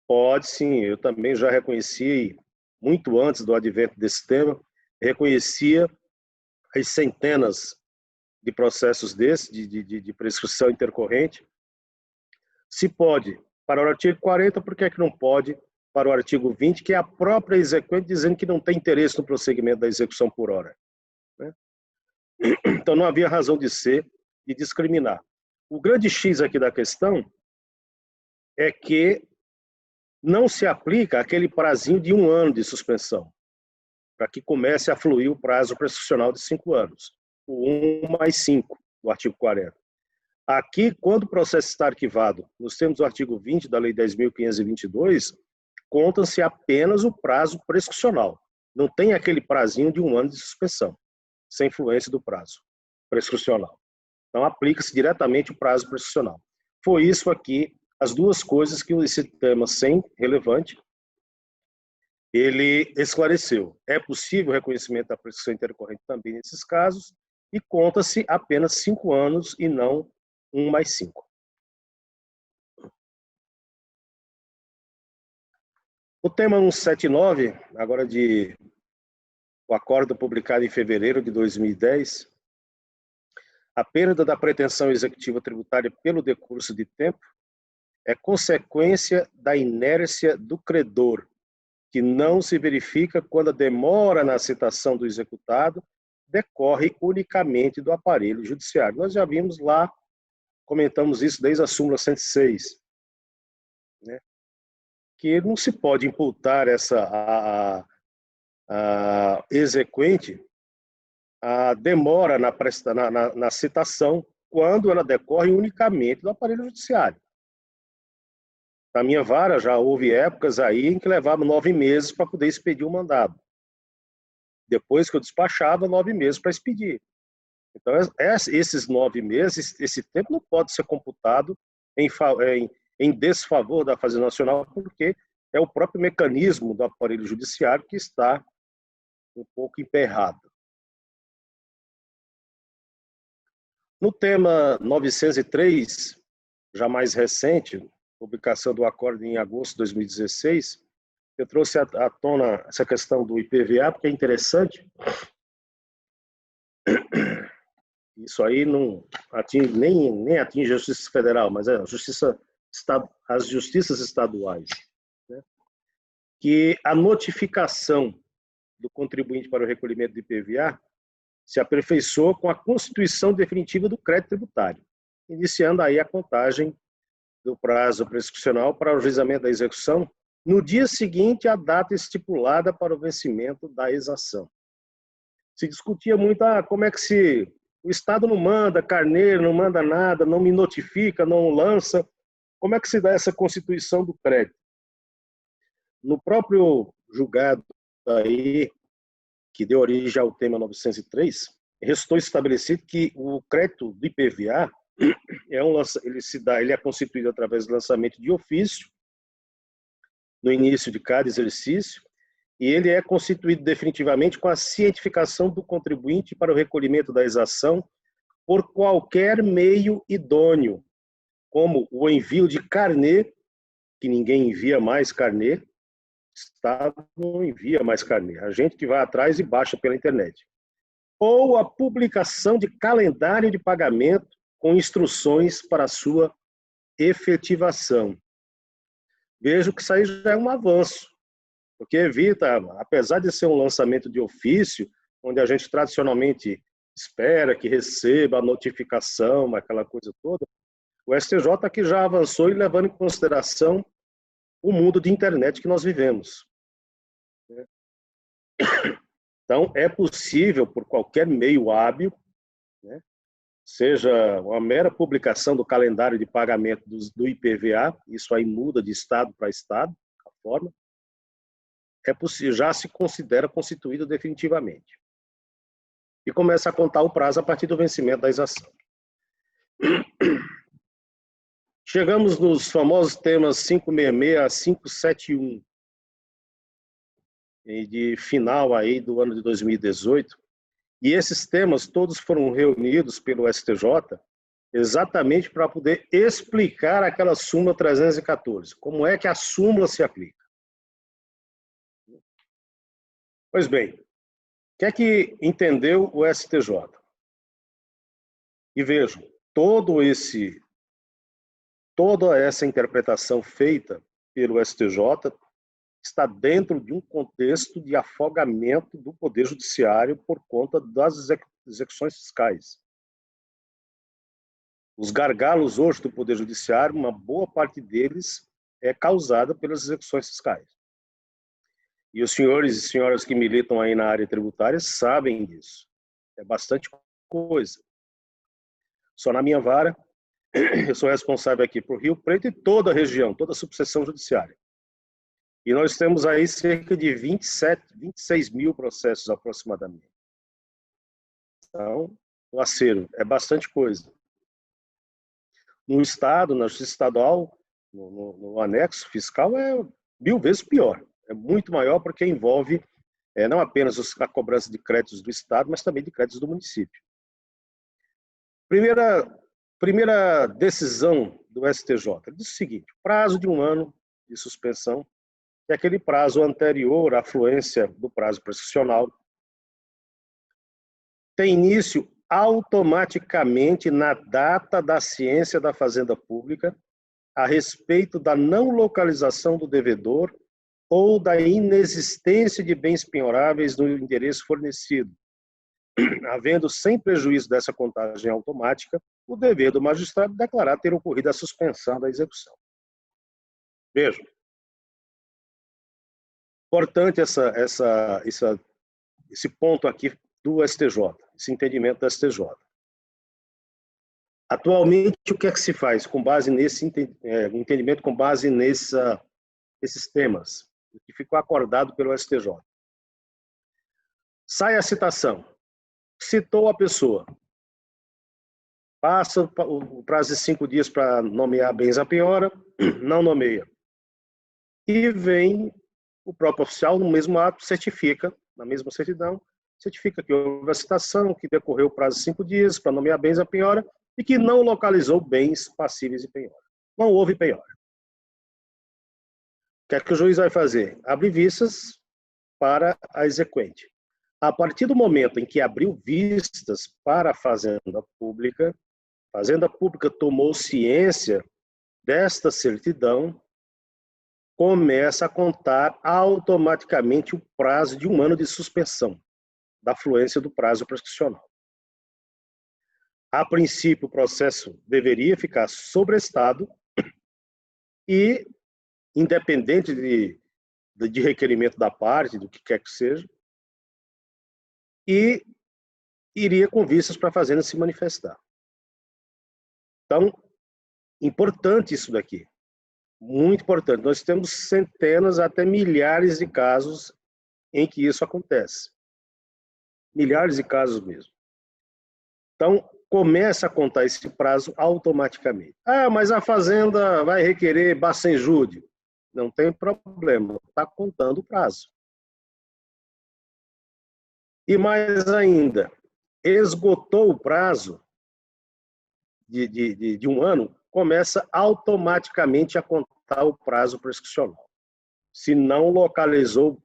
Pode sim, eu também já reconheci, muito antes do advento desse tema, reconhecia as centenas de processos desses, de prescrição intercorrente. Se pode para o artigo 40, por que é que não pode para o artigo 20, que é a própria exequente dizendo que não tem interesse no prosseguimento da execução por hora, né? Então não havia razão de ser e discriminar. O grande X aqui da questão é que não se aplica aquele prazinho de 1 ano de suspensão, para que comece a fluir o prazo prescricional de 5 anos, o 1 mais 5 do artigo 40. Aqui, quando o processo está arquivado, nos termos do artigo 20 da Lei 10.522, conta-se apenas o prazo prescricional. Não tem aquele prazinho de 1 ano de suspensão, sem influência do prazo prescricional. Então, aplica-se diretamente o prazo prescricional. Foi isso aqui, as duas coisas que esse tema sem relevante, ele esclareceu. É possível o reconhecimento da prescrição intercorrente também nesses casos e conta-se apenas 5 anos e não 1 mais 5. O tema 179, agora o acordo publicado em fevereiro de 2010, a perda da pretensão executiva tributária pelo decurso de tempo é consequência da inércia do credor, que não se verifica quando a demora na citação do executado decorre unicamente do aparelho judiciário. Nós já vimos lá, comentamos isso desde a súmula 106, né? Que não se pode imputar a exequente a demora na citação quando ela decorre unicamente do aparelho judiciário. Na minha vara já houve épocas aí em que levava 9 meses para poder expedir o mandado. Depois que eu despachava, 9 meses para expedir. Então, esses 9 meses, esse tempo não pode ser computado em desfavor da Fazenda Nacional, porque é o próprio mecanismo do aparelho judiciário que está um pouco emperrado. No tema 903, já mais recente, publicação do acordo em agosto de 2016, eu trouxe à tona essa questão do IPVA, porque é interessante. Isso aí não atinge, nem atinge a Justiça Federal, mas é as justiças estaduais, né? Que a notificação do contribuinte para o recolhimento do IPVA se aperfeiçoa com a constituição definitiva do crédito tributário, iniciando aí a contagem do prazo prescricional para o ajuizamento da execução no dia seguinte à data estipulada para o vencimento da exação. Se discutia muito como é que o Estado não manda carneiro, não manda nada, não me notifica, não lança, como é que se dá essa constituição do crédito? No próprio julgado aí, que deu origem ao tema 903, restou estabelecido que o crédito do IPVA ele é constituído através do lançamento de ofício no início de cada exercício e ele é constituído definitivamente com a cientificação do contribuinte para o recolhimento da exação por qualquer meio idôneo, como o envio de carnê, que ninguém envia mais carnê, o Estado não envia mais carnê, a gente que vai atrás e baixa pela internet, ou a publicação de calendário de pagamento com instruções para a sua efetivação. Vejo que isso aí já é um avanço, porque evita, apesar de ser um lançamento de ofício, onde a gente tradicionalmente espera que receba a notificação, aquela coisa toda, o STJ aqui já avançou e levando em consideração o mundo de internet que nós vivemos. Então, é possível, por qualquer meio hábil, né, seja uma mera publicação do calendário de pagamento do IPVA, isso aí muda de estado para estado, a forma, é possível, já se considera constituído definitivamente. E começa a contar o prazo a partir do vencimento da exação. Chegamos nos famosos temas 566 a 571, de final aí do ano de 2018, e esses temas todos foram reunidos pelo STJ exatamente para poder explicar aquela súmula 314, como é que a súmula se aplica. Pois bem, o que é que entendeu o STJ? E vejam, toda essa interpretação feita pelo STJ está dentro de um contexto de afogamento do Poder Judiciário por conta das execuções fiscais. Os gargalos hoje do Poder Judiciário, uma boa parte deles é causada pelas execuções fiscais. E os senhores e senhoras que militam aí na área tributária sabem disso. É bastante coisa. Só na minha vara, eu sou responsável aqui por Rio Preto e toda a região, toda a subseção judiciária. E nós temos aí cerca de 26 mil processos aproximadamente. Então, o acervo é bastante coisa. No Estado, na Justiça Estadual, no anexo fiscal, é 1000 vezes pior. É muito maior porque envolve não apenas a cobrança de créditos do Estado, mas também de créditos do município. Primeira decisão do STJ diz o seguinte: prazo de 1 ano de suspensão, que é aquele prazo anterior à fluência do prazo prescricional, tem início automaticamente na data da ciência da Fazenda Pública a respeito da não localização do devedor ou da inexistência de bens penhoráveis no endereço fornecido, havendo, sem prejuízo dessa contagem automática, o dever do magistrado declarar ter ocorrido a suspensão da execução. Vejam. Importante esse ponto aqui do STJ, esse entendimento do STJ. Atualmente, o que é que se faz com base nesse entendimento, com base nesses temas, que ficou acordado pelo STJ? Sai a citação, citou a pessoa, passa o prazo de 5 dias para nomear bens a penhora, não nomeia. E vem o próprio oficial, no mesmo ato, certifica, na mesma certidão, certifica que houve a citação, que decorreu o prazo de 5 dias para nomear bens a penhora e que não localizou bens passíveis de penhora. Não houve penhora. O que é que o juiz vai fazer? Abre vistas para a exequente. A partir do momento em que abriu vistas para a Fazenda Pública tomou ciência desta certidão, começa a contar automaticamente o prazo de 1 ano de suspensão da fluência do prazo prescricional. A princípio, o processo deveria ficar sobrestado e, independente de requerimento da parte, do que quer que seja, e iria com vistas para a Fazenda se manifestar. Então, importante isso daqui. Muito importante. Nós temos centenas, até milhares de casos em que isso acontece. Milhares de casos mesmo. Então, começa a contar esse prazo automaticamente. Ah, mas a Fazenda vai requerer bacenjúdio. Não tem problema, está contando o prazo. E mais ainda, esgotou o prazo de 1 ano, começa automaticamente a contar o prazo prescricional. Se não localizou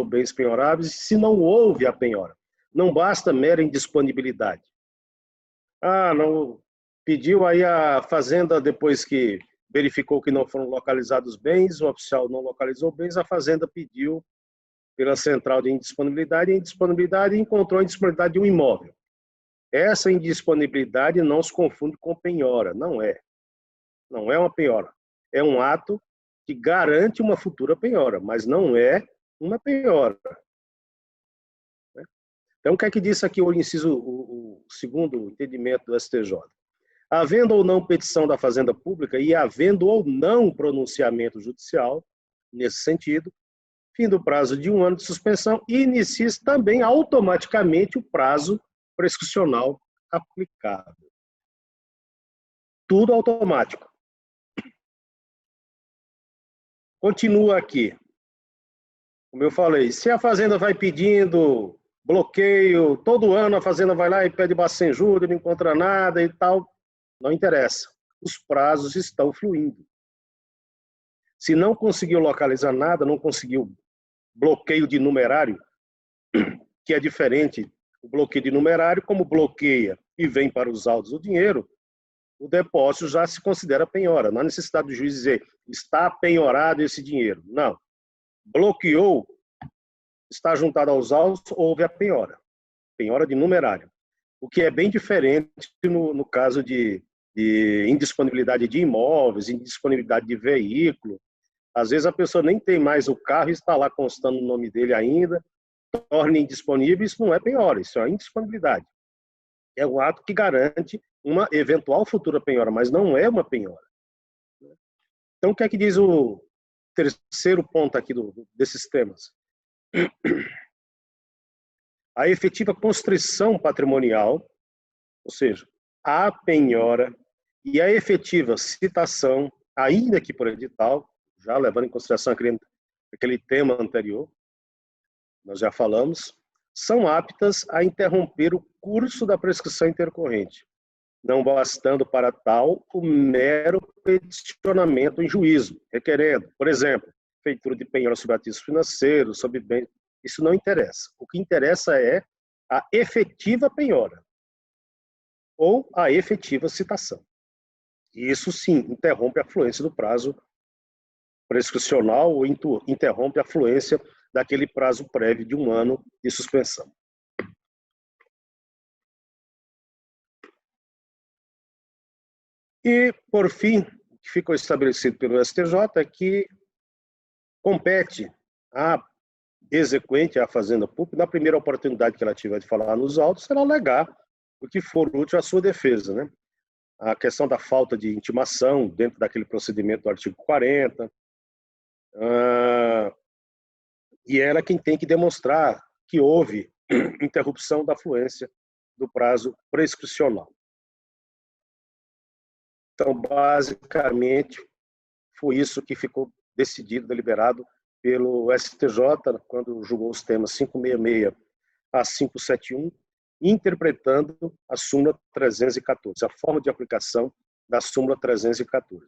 bens penhoráveis, se não houve a penhora. Não basta mera indisponibilidade. Ah, não pediu aí a Fazenda, depois que verificou que não foram localizados bens, o oficial não localizou bens, a Fazenda pediu pela central de indisponibilidade, e encontrou a indisponibilidade de um imóvel. Essa indisponibilidade não se confunde com penhora, não é. Não é uma penhora. É um ato que garante uma futura penhora, mas não é uma penhora. Então, o que é que disse aqui o inciso, o segundo entendimento do STJ? Havendo ou não petição da Fazenda Pública e havendo ou não pronunciamento judicial, nesse sentido, fim do prazo de 1 ano de suspensão, e inicia também automaticamente o prazo prescricional aplicável. tudo automático. Continua aqui. Como eu falei, se a Fazenda vai pedindo bloqueio, todo ano a Fazenda vai lá e pede bastante juros, não encontra nada e tal, não interessa. Os prazos estão fluindo. Se não conseguiu localizar nada, não conseguiu bloqueio de numerário, que é diferente, o bloqueio de numerário, como bloqueia e vem para os autos o dinheiro, o depósito já se considera penhora. Não há necessidade do juiz dizer, está penhorado esse dinheiro. Não. Bloqueou, está juntado aos autos, houve a penhora. Penhora de numerário. O que é bem diferente no caso de indisponibilidade de imóveis, indisponibilidade de veículo. Às vezes a pessoa nem tem mais o carro e está lá constando o nome dele ainda, torna indisponível, isso não é penhora, isso é indisponibilidade. É um ato que garante uma eventual futura penhora, mas não é uma penhora. Então, o que é que diz o terceiro ponto aqui desses temas? A efetiva constrição patrimonial, ou seja, a penhora e a efetiva citação, ainda que por edital, já levando em consideração aquele tema anterior, nós já falamos, são aptas a interromper o curso da prescrição intercorrente, não bastando para tal o mero peticionamento em juízo, requerendo, por exemplo, feitura de penhora sobre ativos financeiros, sobre bens, isso não interessa. O que interessa é a efetiva penhora ou a efetiva citação. E isso sim interrompe a fluência do prazo prescricional ou interrompe a fluência daquele prazo prévio de 1 ano de suspensão. E, por fim, o que ficou estabelecido pelo STJ é que compete à exequente, à Fazenda Pública, na primeira oportunidade que ela tiver de falar nos autos, ela alegar o que for útil à sua defesa, né? A questão da falta de intimação dentro daquele procedimento do artigo 40, e ela é quem tem que demonstrar que houve interrupção da fluência do prazo prescricional. Então, basicamente, foi isso que ficou decidido, deliberado pelo STJ, quando julgou os temas 566 a 571, interpretando a súmula 314, a forma de aplicação da súmula 314.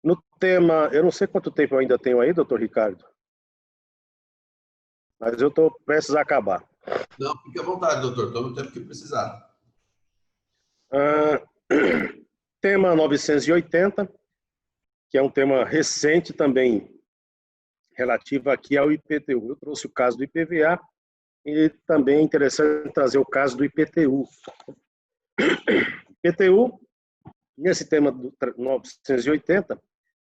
No tema, eu não sei quanto tempo eu ainda tenho aí, doutor Ricardo, mas eu estou prestes a acabar. Não, fique à vontade, doutor, tome o tempo que precisar. Tema 980, que é um tema recente também, relativo aqui ao IPTU. Eu trouxe o caso do IPVA e também é interessante trazer o caso do IPTU. IPTU, nesse tema do 980,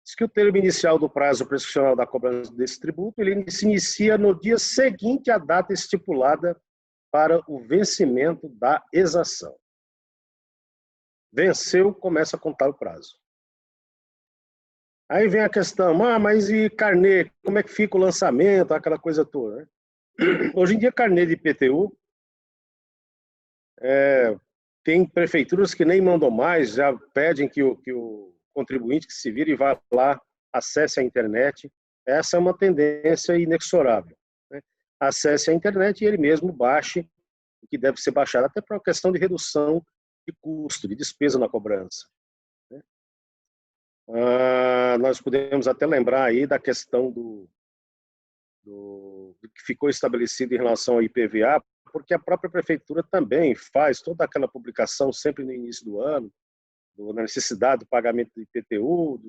diz que o termo inicial do prazo prescricional da cobrança desse tributo, ele se inicia no dia seguinte à data estipulada para o vencimento da exação. Venceu, começa a contar o prazo. Aí vem a questão, mas e carnê? Como é que fica o lançamento, aquela coisa toda, né? Hoje em dia, carnê de IPTU, tem prefeituras que nem mandam mais, já pedem que o contribuinte que se vire e vá lá, acesse a internet. Essa é uma tendência inexorável, né? Acesse a internet e ele mesmo baixe o que deve ser baixado, até por uma questão de redução de custo, de despesa na cobrança, né? Nós podemos até lembrar aí da questão do que ficou estabelecido em relação ao IPVA, porque a própria prefeitura também faz toda aquela publicação sempre no início do ano, da necessidade do pagamento do IPTU,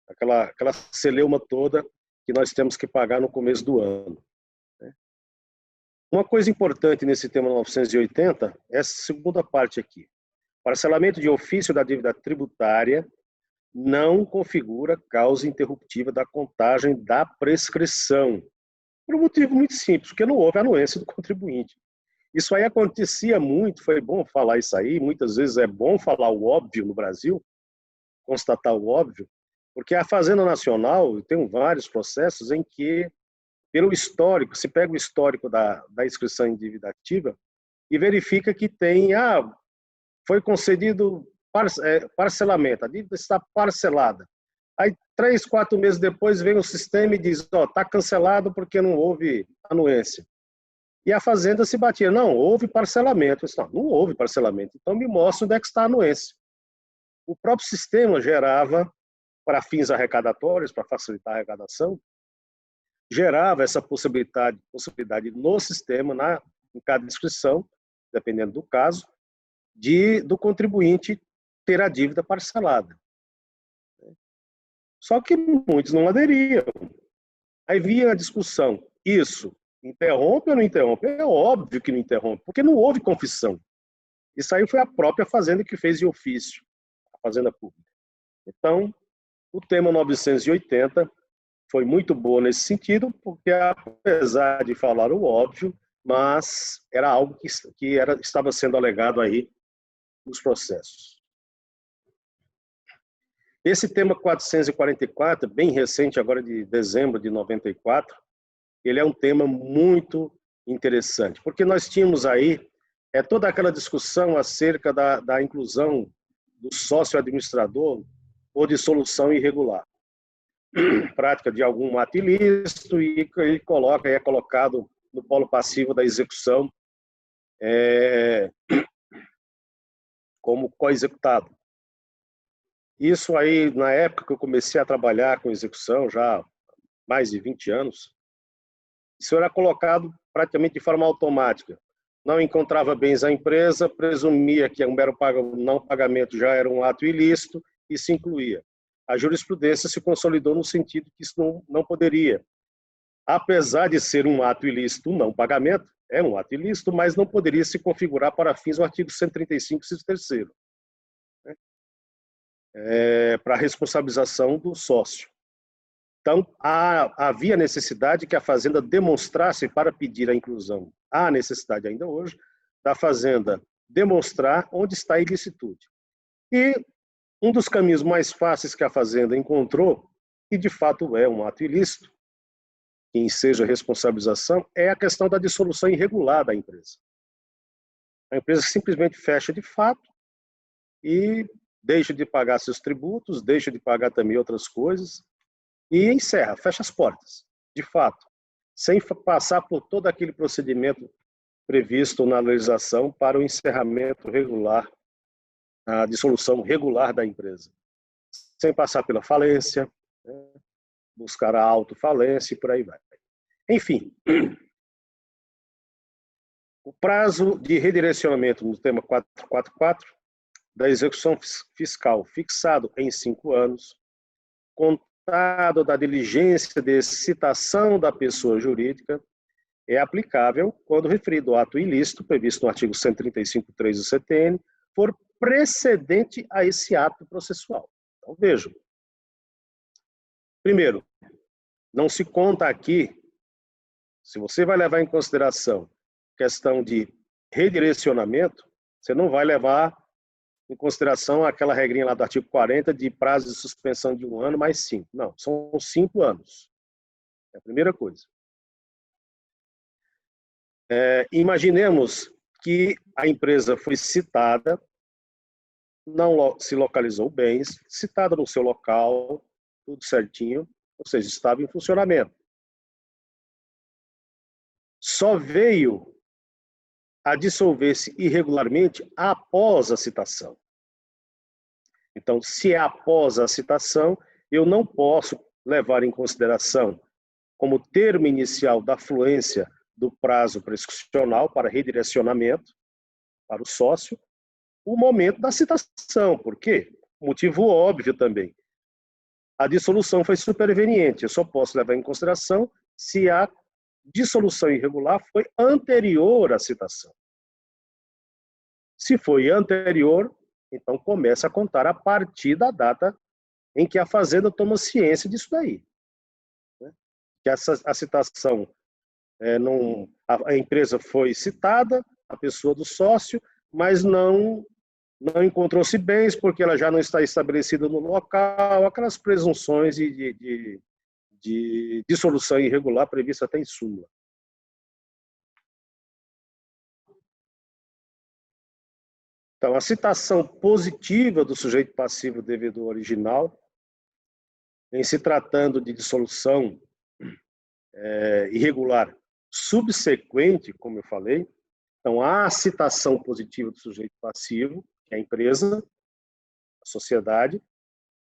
aquela celeuma toda que nós temos que pagar no começo do ano, né? Uma coisa importante nesse tema 980 é essa segunda parte aqui. Parcelamento de ofício da dívida tributária não configura causa interruptiva da contagem da prescrição. Por um motivo muito simples, porque não houve anuência do contribuinte. Isso aí acontecia muito, foi bom falar isso aí, muitas vezes é bom falar o óbvio no Brasil, constatar o óbvio, porque a Fazenda Nacional tem vários processos em que, pelo histórico, se pega o histórico da inscrição em dívida ativa e verifica que tem, foi concedido parcelamento, a dívida está parcelada. Aí, 3, 4 meses depois, vem o sistema e diz, está cancelado porque não houve anuência. E a Fazenda se batia, não, houve parcelamento. Eu disse, não houve parcelamento, então me mostra onde é que está a anuência. O próprio sistema gerava, para fins arrecadatórios, para facilitar a arrecadação, gerava essa possibilidade no sistema, em cada inscrição, dependendo do caso, do contribuinte ter a dívida parcelada. Só que muitos não aderiam. Aí vinha a discussão, isso interrompe ou não interrompe? É óbvio que não interrompe, porque não houve confissão. Isso aí foi a própria Fazenda que fez de ofício, a Fazenda Pública. Então, o tema 980 foi muito boa nesse sentido, porque apesar de falar o óbvio, mas era algo que estava sendo alegado aí nos processos. Esse tema 444, bem recente, agora de dezembro de 94, ele é um tema muito interessante, porque nós tínhamos aí toda aquela discussão acerca da inclusão do sócio-administrador ou dissolução irregular. Prática de algum ato ilícito e ele é colocado no polo passivo da execução como co-executado. Isso aí, na época que eu comecei a trabalhar com execução, já há mais de 20 anos, isso era colocado praticamente de forma automática. Não encontrava bens à empresa, presumia que um mero não pagamento já era um ato ilícito e se incluía. A jurisprudência se consolidou no sentido que isso não poderia. Apesar de ser um ato ilícito, não pagamento, é um ato ilícito, mas não poderia se configurar para fins do artigo 135, inciso 3º, para a responsabilização do sócio. Então, havia necessidade que a Fazenda demonstrasse para pedir a inclusão. Há necessidade ainda hoje da Fazenda demonstrar onde está a ilicitude. E um dos caminhos mais fáceis que a Fazenda encontrou, e de fato é um ato ilícito, que enseja responsabilização, é a questão da dissolução irregular da empresa. A empresa simplesmente fecha de fato e deixa de pagar seus tributos, deixa de pagar também outras coisas e encerra, fecha as portas, de fato, sem passar por todo aquele procedimento previsto na legislação para o encerramento regular, a dissolução regular da empresa, sem passar pela falência, buscar a autofalência e por aí vai. Enfim, o prazo de redirecionamento no tema 444 da execução fiscal fixado em 5 anos, contado da diligência de citação da pessoa jurídica, é aplicável quando o referido ato ilícito, previsto no artigo 135.3 do CTN, for precedente a esse ato processual. Então, vejam. Primeiro, não se conta aqui, se você vai levar em consideração questão de redirecionamento, você não vai levar em consideração aquela regrinha lá do artigo 40 de prazo de suspensão de 1 ano mais 5. Não, são 5 anos. É a primeira coisa. Imaginemos que a empresa foi citada, não se localizou bens, citada no seu local, tudo certinho, ou seja, estava em funcionamento. Só veio a dissolver-se irregularmente após a citação. Então, se é após a citação, eu não posso levar em consideração como termo inicial da fluência do prazo prescricional para redirecionamento para o sócio, o momento da citação. Por quê? Motivo óbvio também. A dissolução foi superveniente. Eu só posso levar em consideração se a dissolução irregular foi anterior à citação. Se foi anterior, então começa a contar a partir da data em que a Fazenda toma ciência disso daí. Que a citação, a empresa foi citada, a pessoa do sócio, mas não encontrou-se bens porque ela já não está estabelecida no local, aquelas presunções de dissolução irregular prevista até em súmula. Então, a citação positiva do sujeito passivo devedor original, em se tratando de dissolução irregular subsequente, como eu falei, então há a citação positiva do sujeito passivo, que é a empresa, a sociedade.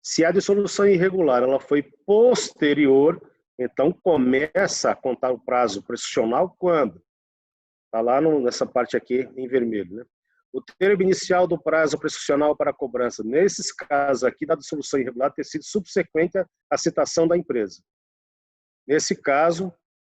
Se a dissolução irregular ela foi posterior, então começa a contar o prazo prescricional quando? Está lá nessa parte aqui em vermelho, né? O termo inicial do prazo prescricional para a cobrança, nesses casos aqui da dissolução irregular, ter sido subsequente à citação da empresa. Nesse caso,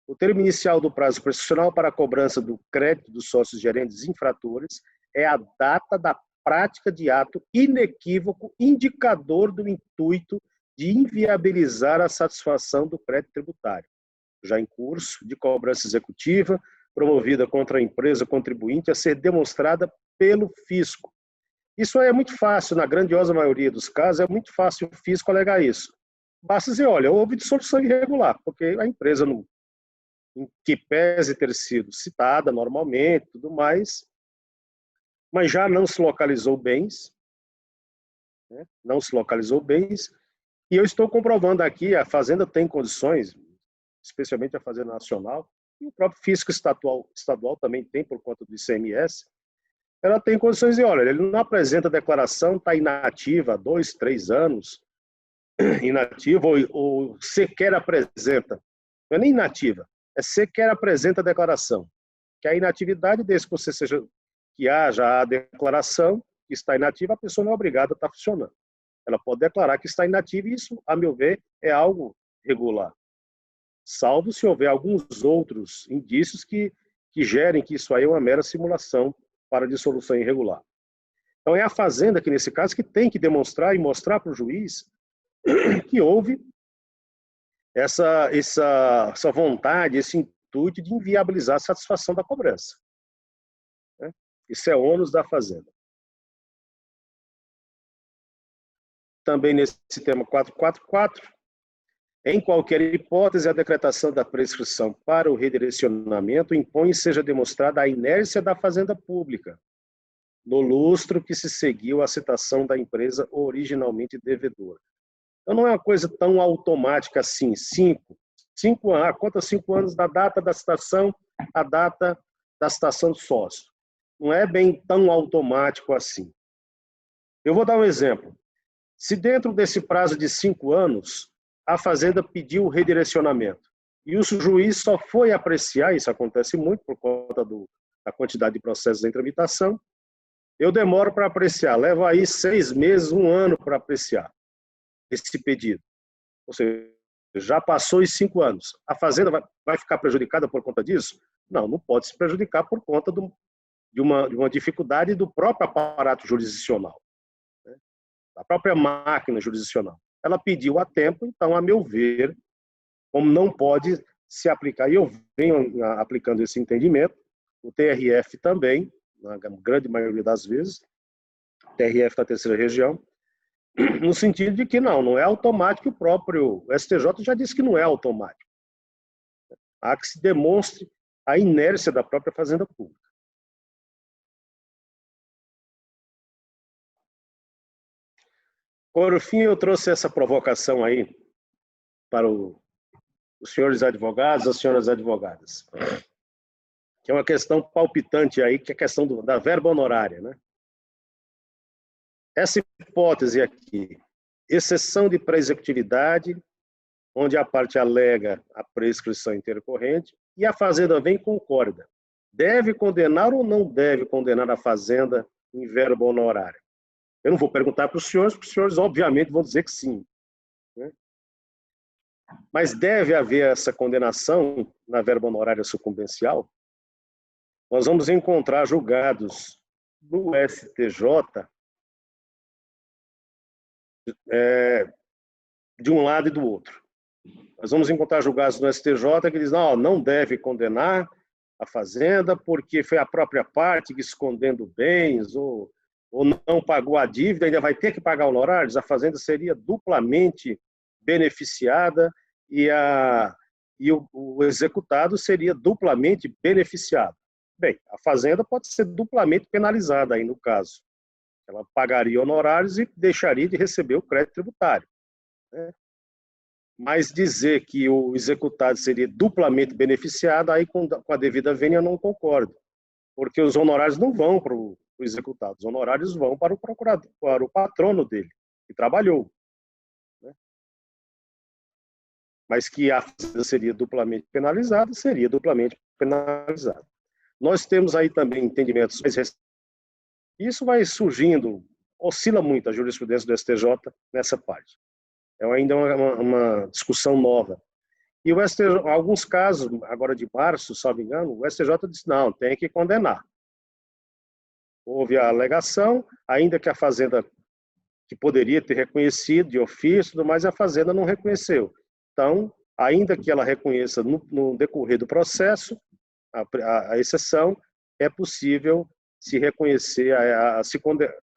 o termo inicial do prazo prescricional para a cobrança do crédito dos sócios gerentes infratores é a data da prática de ato inequívoco, indicador do intuito de inviabilizar a satisfação do crédito tributário, já em curso de cobrança executiva, promovida contra a empresa contribuinte a ser demonstrada pelo fisco. Isso é muito fácil, na grandiosa maioria dos casos, é muito fácil o fisco alegar isso. Basta dizer, olha, houve dissolução irregular, porque a empresa, em que pese ter sido citada normalmente, tudo mais, mas já não se localizou bens, né? Não se localizou bens, e eu estou comprovando aqui, a Fazenda tem condições, especialmente a Fazenda Nacional, e o próprio fisco estadual também tem, por conta do ICMS, ela tem condições de, olha, ele não apresenta declaração, está inativa há 2, 3 anos, inativa, ou sequer apresenta, não é nem inativa, é sequer apresenta a declaração, que a inatividade, desde que você seja, que haja a declaração que está inativa, a pessoa não é obrigada a estar funcionando. Ela pode declarar que está inativa e isso, a meu ver, é algo regular. Salvo se houver alguns outros indícios que gerem que isso aí é uma mera simulação para dissolução irregular. Então, é a Fazenda, que nesse caso, que tem que demonstrar e mostrar para o juiz que houve essa vontade, esse intuito de inviabilizar a satisfação da cobrança. Isso é ônus da Fazenda. Também nesse tema 444, em qualquer hipótese, a decretação da prescrição para o redirecionamento impõe e seja demonstrada a inércia da Fazenda Pública, no lustro que se seguiu à citação da empresa originalmente devedora. Então, não é uma coisa tão automática assim, 5 anos, conta 5 anos da data da citação à data da citação do sócio. Não é bem tão automático assim. Eu vou dar um exemplo. Se dentro desse prazo de 5 anos, a Fazenda pediu o redirecionamento e o juiz só foi apreciar, isso acontece muito por conta da quantidade de processos em tramitação, eu demoro para apreciar, levo aí 6 meses, 1 ano para apreciar esse pedido. Ou seja, já passou os 5 anos. A Fazenda vai ficar prejudicada por conta disso? Não, não pode se prejudicar por conta de uma dificuldade do próprio aparato jurisdicional, né? Da própria máquina jurisdicional. Ela pediu a tempo, então, a meu ver, como não pode se aplicar, e eu venho aplicando esse entendimento, o TRF também, na grande maioria das vezes, TRF da terceira região, no sentido de que não é automático, o próprio STJ já disse que não é automático. Há que se demonstre a inércia da própria Fazenda Pública. Por fim, eu trouxe essa provocação aí para os senhores advogados, as senhoras advogadas, que é uma questão palpitante aí, que é a questão da verba honorária, né? Essa hipótese aqui, exceção de pré-executividade, onde a parte alega a prescrição intercorrente, e a Fazenda vem e concorda. Deve condenar ou não deve condenar a Fazenda em verba honorária? Eu não vou perguntar para os senhores obviamente vão dizer que sim, né? Mas deve haver essa condenação na verba honorária sucumbencial? Nós vamos encontrar julgados do STJ de um lado e do outro. Nós vamos encontrar julgados no STJ que dizem não deve condenar a Fazenda porque foi a própria parte que escondendo bens ou não pagou a dívida, ainda vai ter que pagar honorários, a Fazenda seria duplamente beneficiada e o executado seria duplamente beneficiado. Bem, a Fazenda pode ser duplamente penalizada aí no caso, Ela pagaria honorários e deixaria de receber o crédito tributário, né? Mas dizer que o executado seria duplamente beneficiado, aí com a devida vênia eu não concordo, porque os honorários não vão para o executado, os honorários vão para o procurador, para o patrono dele, que trabalhou, né? Mas que a fazenda seria duplamente penalizada, seria duplamente penalizada. Nós temos aí também entendimentos mais recentes. Isso vai surgindo, oscila muito a jurisprudência do STJ nessa parte. É ainda uma discussão nova. E o STJ, alguns casos, agora de março, se não me engano, o STJ disse, não, tem que condenar. Houve a alegação, ainda que a Fazenda, que poderia ter reconhecido de ofício, mas a Fazenda não reconheceu. Então, ainda que ela reconheça no decorrer do processo, a exceção, é possível se reconhecer, se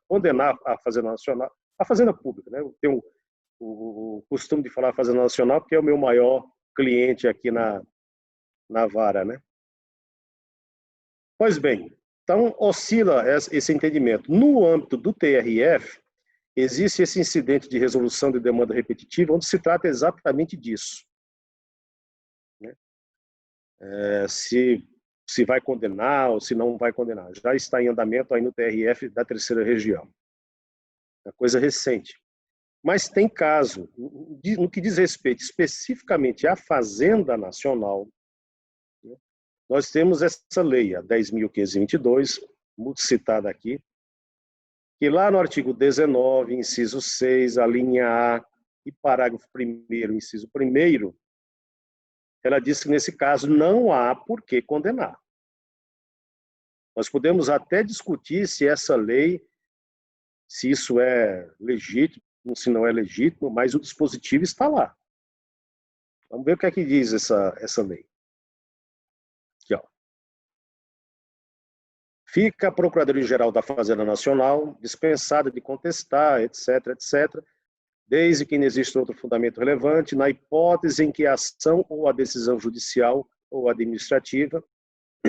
condenar a Fazenda Nacional, a Fazenda Pública, né? Eu tenho o costume de falar Fazenda Nacional, porque é o meu maior cliente aqui na vara, né? Pois bem, então oscila esse entendimento. No âmbito do TRF, existe esse incidente de resolução de demanda repetitiva, onde se trata exatamente disso, né? Se vai condenar ou se não vai condenar. Já está em andamento aí no TRF da Terceira Região. É coisa recente. Mas tem caso, no que diz respeito especificamente à Fazenda Nacional, né, nós temos essa lei, a 10.522, muito citada aqui, que lá no artigo 19, inciso 6, a linha A e parágrafo 1º, inciso 1º, ela diz que nesse caso não há por que condenar. Nós podemos até discutir se essa lei, se isso é legítimo, se não é legítimo, mas o dispositivo está lá. Vamos ver o que é que diz essa lei. Aqui, ó. Fica a Procuradoria-Geral da Fazenda Nacional dispensada de contestar, etc., etc., desde que não exista outro fundamento relevante, na hipótese em que a ação ou a decisão judicial ou administrativa,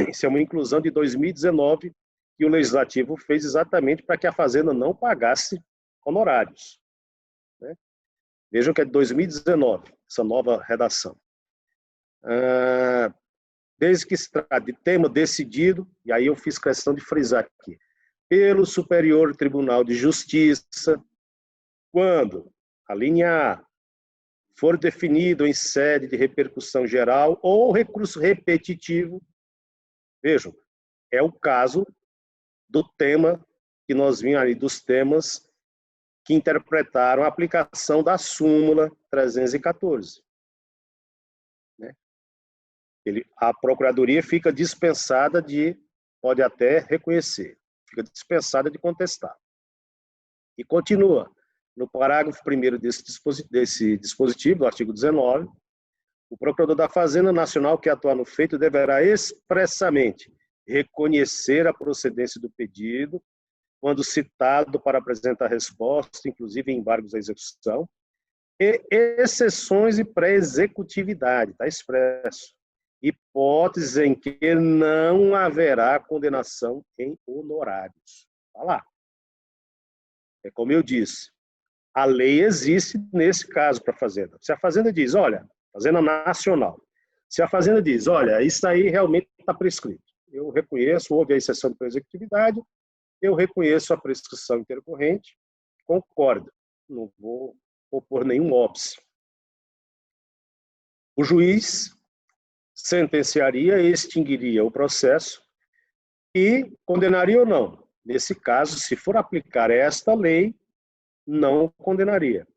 isso é uma inclusão de 2019, que o Legislativo fez exatamente para que a Fazenda não pagasse honorários, né? Vejam que é de 2019, essa nova redação. Desde que se trate de tema decidido, e aí eu fiz questão de frisar aqui, pelo Superior Tribunal de Justiça, quando a linha A for definido em sede de repercussão geral ou recurso repetitivo, vejam, é o caso do tema que nós vimos ali, dos temas que interpretaram a aplicação da súmula 314. Né? A Procuradoria fica dispensada pode até reconhecer, fica dispensada de contestar. E continua, no parágrafo 1º desse dispositivo, do artigo 19, o Procurador da Fazenda Nacional que atuar no feito deverá expressamente reconhecer a procedência do pedido, quando citado para apresentar resposta, inclusive em embargos à execução, e exceções e pré-executividade, está expresso. Hipóteses em que não haverá condenação em honorários. Está lá. É como eu disse, a lei existe nesse caso para a Fazenda. Se a Fazenda diz, olha, Fazenda Nacional, se a Fazenda diz, olha, isso aí realmente está prescrito, eu reconheço, houve a exceção de pré-executividade, eu reconheço a prescrição intercorrente, concordo, não vou opor nenhum óbice. O juiz sentenciaria, extinguiria o processo e condenaria ou não. Nesse caso, se for aplicar esta lei, não condenaria.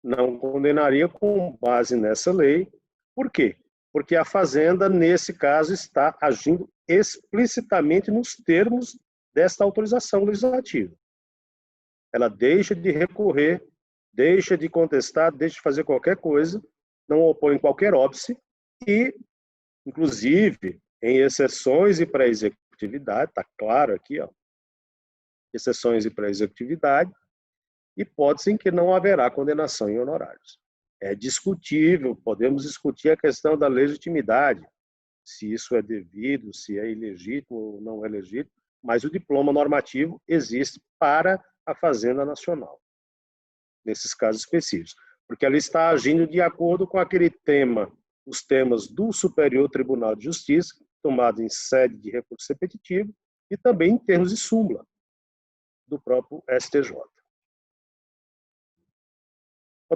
Não condenaria com base nessa lei. Por quê? Porque a Fazenda, nesse caso, está agindo explicitamente nos termos desta autorização legislativa. Ela deixa de recorrer, deixa de contestar, deixa de fazer qualquer coisa, não opõe qualquer óbice e, inclusive, em exceções e pré-executividade, está claro aqui, ó, exceções e pré-executividade, hipótese em que não haverá condenação em honorários. É discutível, podemos discutir a questão da legitimidade, se isso é devido, se é ilegítimo ou não é legítimo, mas o diploma normativo existe para a Fazenda Nacional, nesses casos específicos, porque ela está agindo de acordo com aquele tema, os temas do Superior Tribunal de Justiça, tomado em sede de recurso repetitivo, e também em termos de súmula do próprio STJ.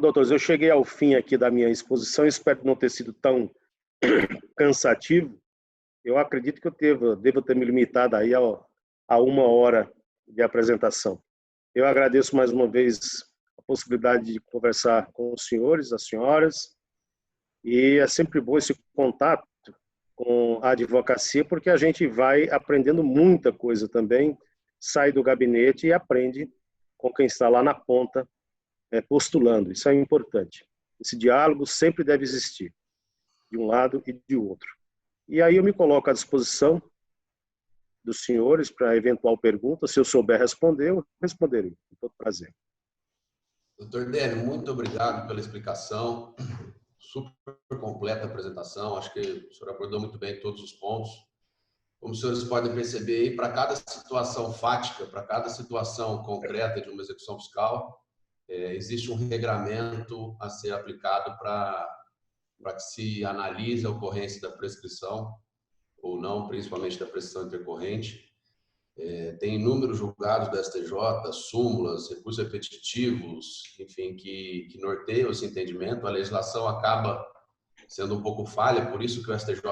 Doutores, eu cheguei ao fim aqui da minha exposição, espero não ter sido tão cansativo. Eu acredito que eu devo ter me limitado aí a 1 hora de apresentação. Eu agradeço mais uma vez a possibilidade de conversar com os senhores, as senhoras, e é sempre bom esse contato com a advocacia, porque a gente vai aprendendo muita coisa também, sai do gabinete e aprende com quem está lá na ponta, postulando. Isso é importante. Esse diálogo sempre deve existir, de um lado e de outro. E aí eu me coloco à disposição dos senhores para eventual pergunta. Se eu souber responder, eu responderei, com todo prazer. Doutor Dênio, muito obrigado pela explicação. Super completa a apresentação. Acho que o senhor abordou muito bem todos os pontos. Como os senhores podem perceber, para cada situação fática, para cada situação concreta de uma execução fiscal, existe um regramento a ser aplicado para que se analise a ocorrência da prescrição ou não, principalmente da prescrição intercorrente. Tem inúmeros julgados do STJ, súmulas, recursos repetitivos, enfim, que norteiam esse entendimento. A legislação acaba sendo um pouco falha, por isso que o STJ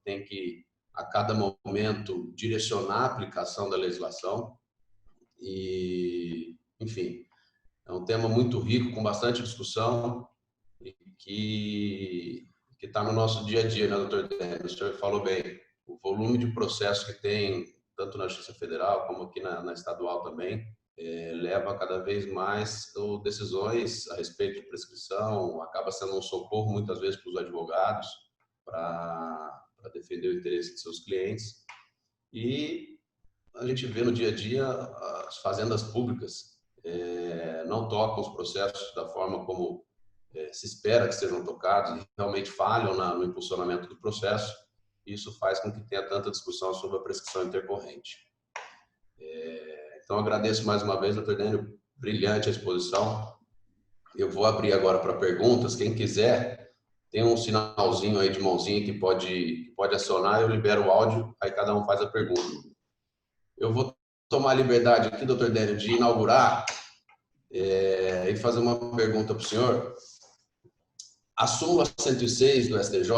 tem que, a cada momento, direcionar a aplicação da legislação. E, enfim, é um tema muito rico, com bastante discussão, e que está no nosso dia a dia, né, doutor Dênio? O senhor falou bem, o volume de processos que tem, tanto na Justiça Federal como aqui na estadual também, leva cada vez mais decisões a respeito de prescrição, acaba sendo um socorro muitas vezes para os advogados, para defender o interesse de seus clientes. E a gente vê no dia a dia as fazendas públicas não tocam os processos da forma como se espera que sejam tocados e realmente falham no impulsionamento do processo. Isso faz com que tenha tanta discussão sobre a prescrição intercorrente. Então, agradeço mais uma vez, doutor Dênio, brilhante a exposição. Eu vou abrir agora para perguntas. Quem quiser, tem um sinalzinho aí de mãozinha que pode acionar, eu libero o áudio, aí cada um faz a pergunta. Eu vou tomar a liberdade aqui, doutor Dênio, de inaugurar e fazer uma pergunta para o senhor. A súmula 106 do STJ,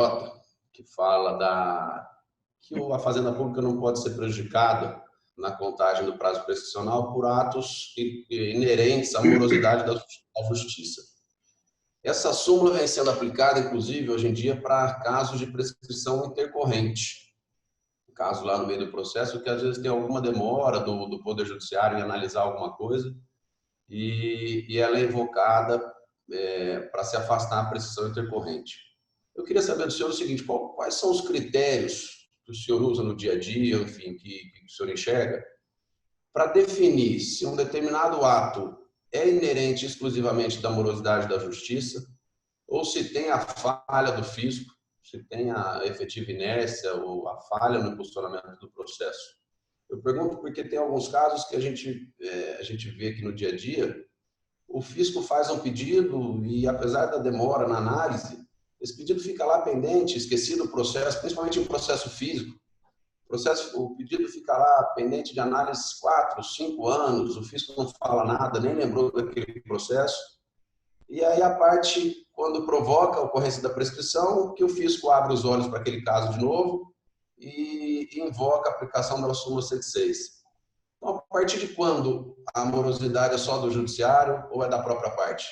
que fala que a fazenda pública não pode ser prejudicada na contagem do prazo prescricional por atos inerentes à morosidade da justiça. Essa súmula vem sendo aplicada, inclusive, hoje em dia, para casos de prescrição intercorrente. Caso lá no meio do processo, que às vezes tem alguma demora do Poder Judiciário em analisar alguma coisa e ela é invocada para se afastar a prescrição intercorrente. Eu queria saber do senhor o seguinte: quais são os critérios que o senhor usa no dia a dia, enfim, que o senhor enxerga, para definir se um determinado ato é inerente exclusivamente da morosidade da justiça ou se tem a falha do fisco, se tem a efetiva inércia ou a falha no impulsionamento do processo? Eu pergunto porque tem alguns casos que a gente vê que no dia a dia o fisco faz um pedido e, apesar da demora na análise, esse pedido fica lá pendente, esquecido o processo, principalmente em processo físico. O pedido fica lá pendente de análise 4, 5 anos, o fisco não fala nada, nem lembrou daquele processo. E aí a parte, quando provoca a ocorrência da prescrição, que o fisco abre os olhos para aquele caso de novo e invoca a aplicação da súmula 106. Então, a partir de quando a morosidade é só do judiciário ou é da própria parte?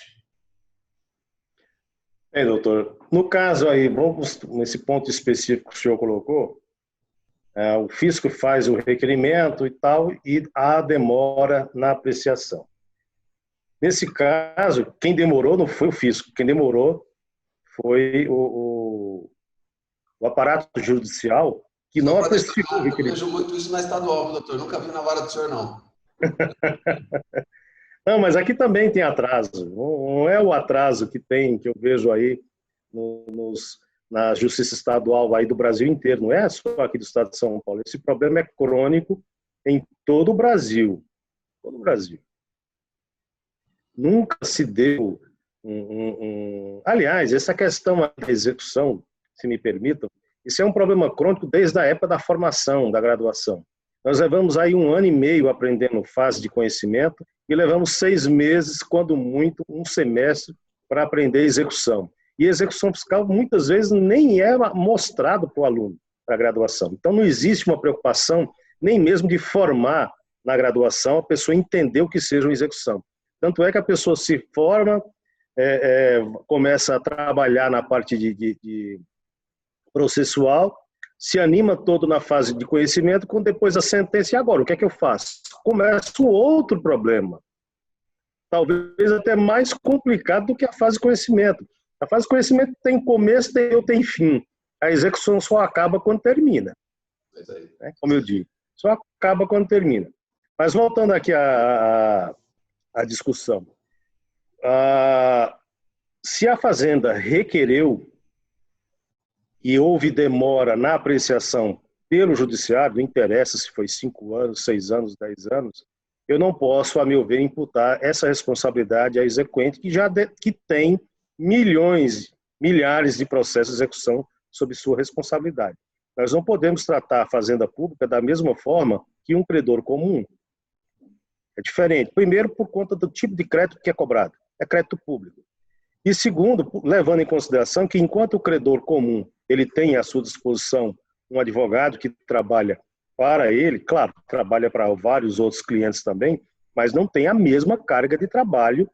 Doutor, no caso aí, vamos nesse ponto específico que o senhor colocou, o fisco faz o requerimento e tal, e há demora na apreciação. Nesse caso, quem demorou não foi o fisco, quem demorou foi o aparato judicial, que não apreciou o requerimento. Eu vejo muito isso na estadual, doutor, nunca vi na vara do senhor, não. Não, mas aqui também tem atraso. Não é o atraso que eu vejo aí na Justiça Estadual aí do Brasil inteiro, não é só aqui do Estado de São Paulo. Esse problema é crônico em todo o Brasil. Todo o Brasil. nunca se deu Aliás, essa questão da execução, se me permitam, isso é um problema crônico desde a época da formação, da graduação. Nós levamos aí 1 ano e meio aprendendo fase de conhecimento e levamos 6 meses, quando muito, 1 semestre para aprender execução. E execução fiscal muitas vezes nem é mostrado para o aluno para a graduação. Então não existe uma preocupação nem mesmo de formar na graduação a pessoa entender o que seja uma execução. Tanto é que a pessoa se forma, começa a trabalhar na parte de processual, se anima todo na fase de conhecimento, com depois a sentença, e agora, o que é que eu faço? Começa o outro problema, talvez até mais complicado do que a fase de conhecimento. A fase de conhecimento tem começo, tem fim. A execução só acaba quando termina. Né? Como eu digo, só acaba quando termina. Mas voltando aqui à discussão. Se a Fazenda requereu e houve demora na apreciação pelo judiciário, não interessa se foi 5 anos, 6 anos, 10 anos, eu não posso, a meu ver, imputar essa responsabilidade à exequente, que tem milhares de processos de execução sob sua responsabilidade. Nós não podemos tratar a Fazenda Pública da mesma forma que um credor comum. É diferente. Primeiro, por conta do tipo de crédito que é cobrado. É crédito público. E segundo, levando em consideração que enquanto o credor comum ele tem à sua disposição um advogado que trabalha para ele, claro, trabalha para vários outros clientes também, mas não tem a mesma carga de trabalho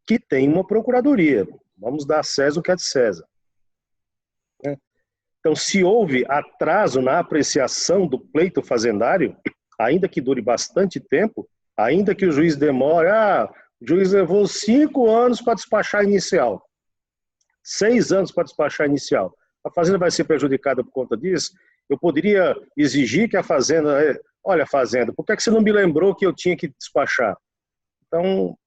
que tem uma procuradoria. Vamos dar a César o que é de César. Então, se houve atraso na apreciação do pleito fazendário, ainda que dure bastante tempo, ainda que o juiz demore, o juiz levou 5 anos para despachar inicial, 6 anos para despachar inicial. A Fazenda vai ser prejudicada por conta disso? Eu poderia exigir que a Fazenda... Olha, Fazenda, por que você não me lembrou que eu tinha que despachar? Então,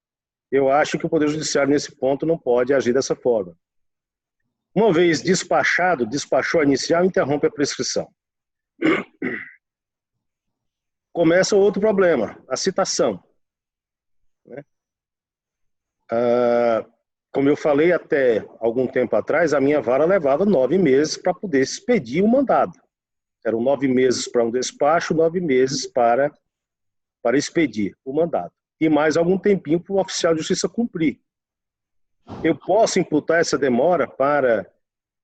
eu acho que o Poder Judiciário, nesse ponto, não pode agir dessa forma. Uma vez despachado, despachou a inicial, interrompe a prescrição. Começa outro problema, a citação. Como eu falei até algum tempo atrás, a minha vara levava 9 meses para poder expedir o mandado. Eram 9 meses para um despacho, 9 meses para expedir o mandado. E mais algum tempinho para o oficial de justiça cumprir. Eu posso imputar essa demora para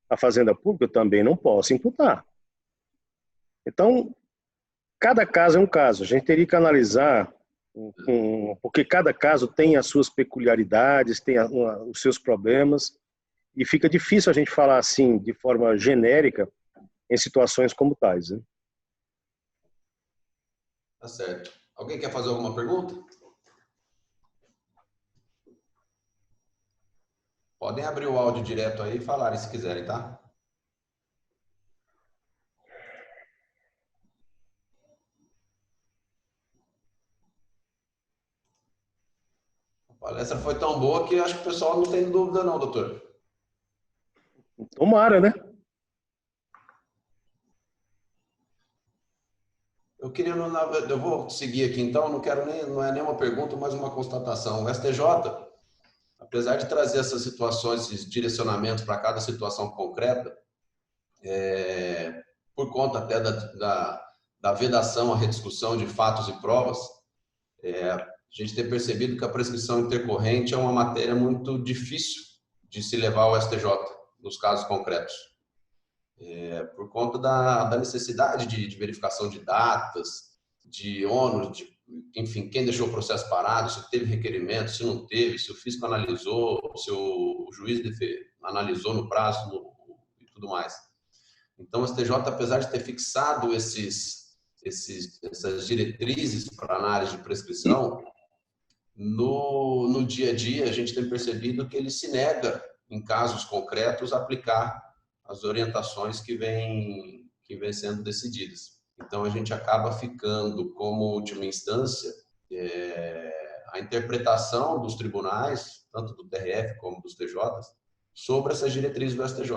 a Fazenda Pública? Eu também não posso imputar. Então, cada caso é um caso. A gente teria que analisar, porque cada caso tem as suas peculiaridades, tem os seus problemas, e fica difícil a gente falar assim, de forma genérica, em situações como tais. Né? Tá certo. Alguém quer fazer alguma pergunta? Podem abrir o áudio direto aí e falarem se quiserem, tá? A palestra foi tão boa que acho que o pessoal não tem dúvida não, doutor. Tomara, né? Eu vou seguir aqui então, não é nenhuma pergunta, mas uma constatação. O STJ, apesar de trazer essas situações, esses direcionamentos para cada situação concreta, por conta até da vedação à rediscussão de fatos e provas, a gente tem percebido que a prescrição intercorrente é uma matéria muito difícil de se levar ao STJ, nos casos concretos. Por conta da necessidade de verificação de datas, de ônus, enfim, quem deixou o processo parado, se teve requerimento, se não teve, se o fisco analisou, se o juiz analisou no prazo e tudo mais. Então, o STJ, apesar de ter fixado essas diretrizes para análise de prescrição, no dia a dia a gente tem percebido que ele se nega, em casos concretos, a aplicar as orientações que vêm sendo decididas. Então, a gente acaba ficando, como última instância, a interpretação dos tribunais, tanto do TRF como dos TJs, sobre essas diretrizes do STJ.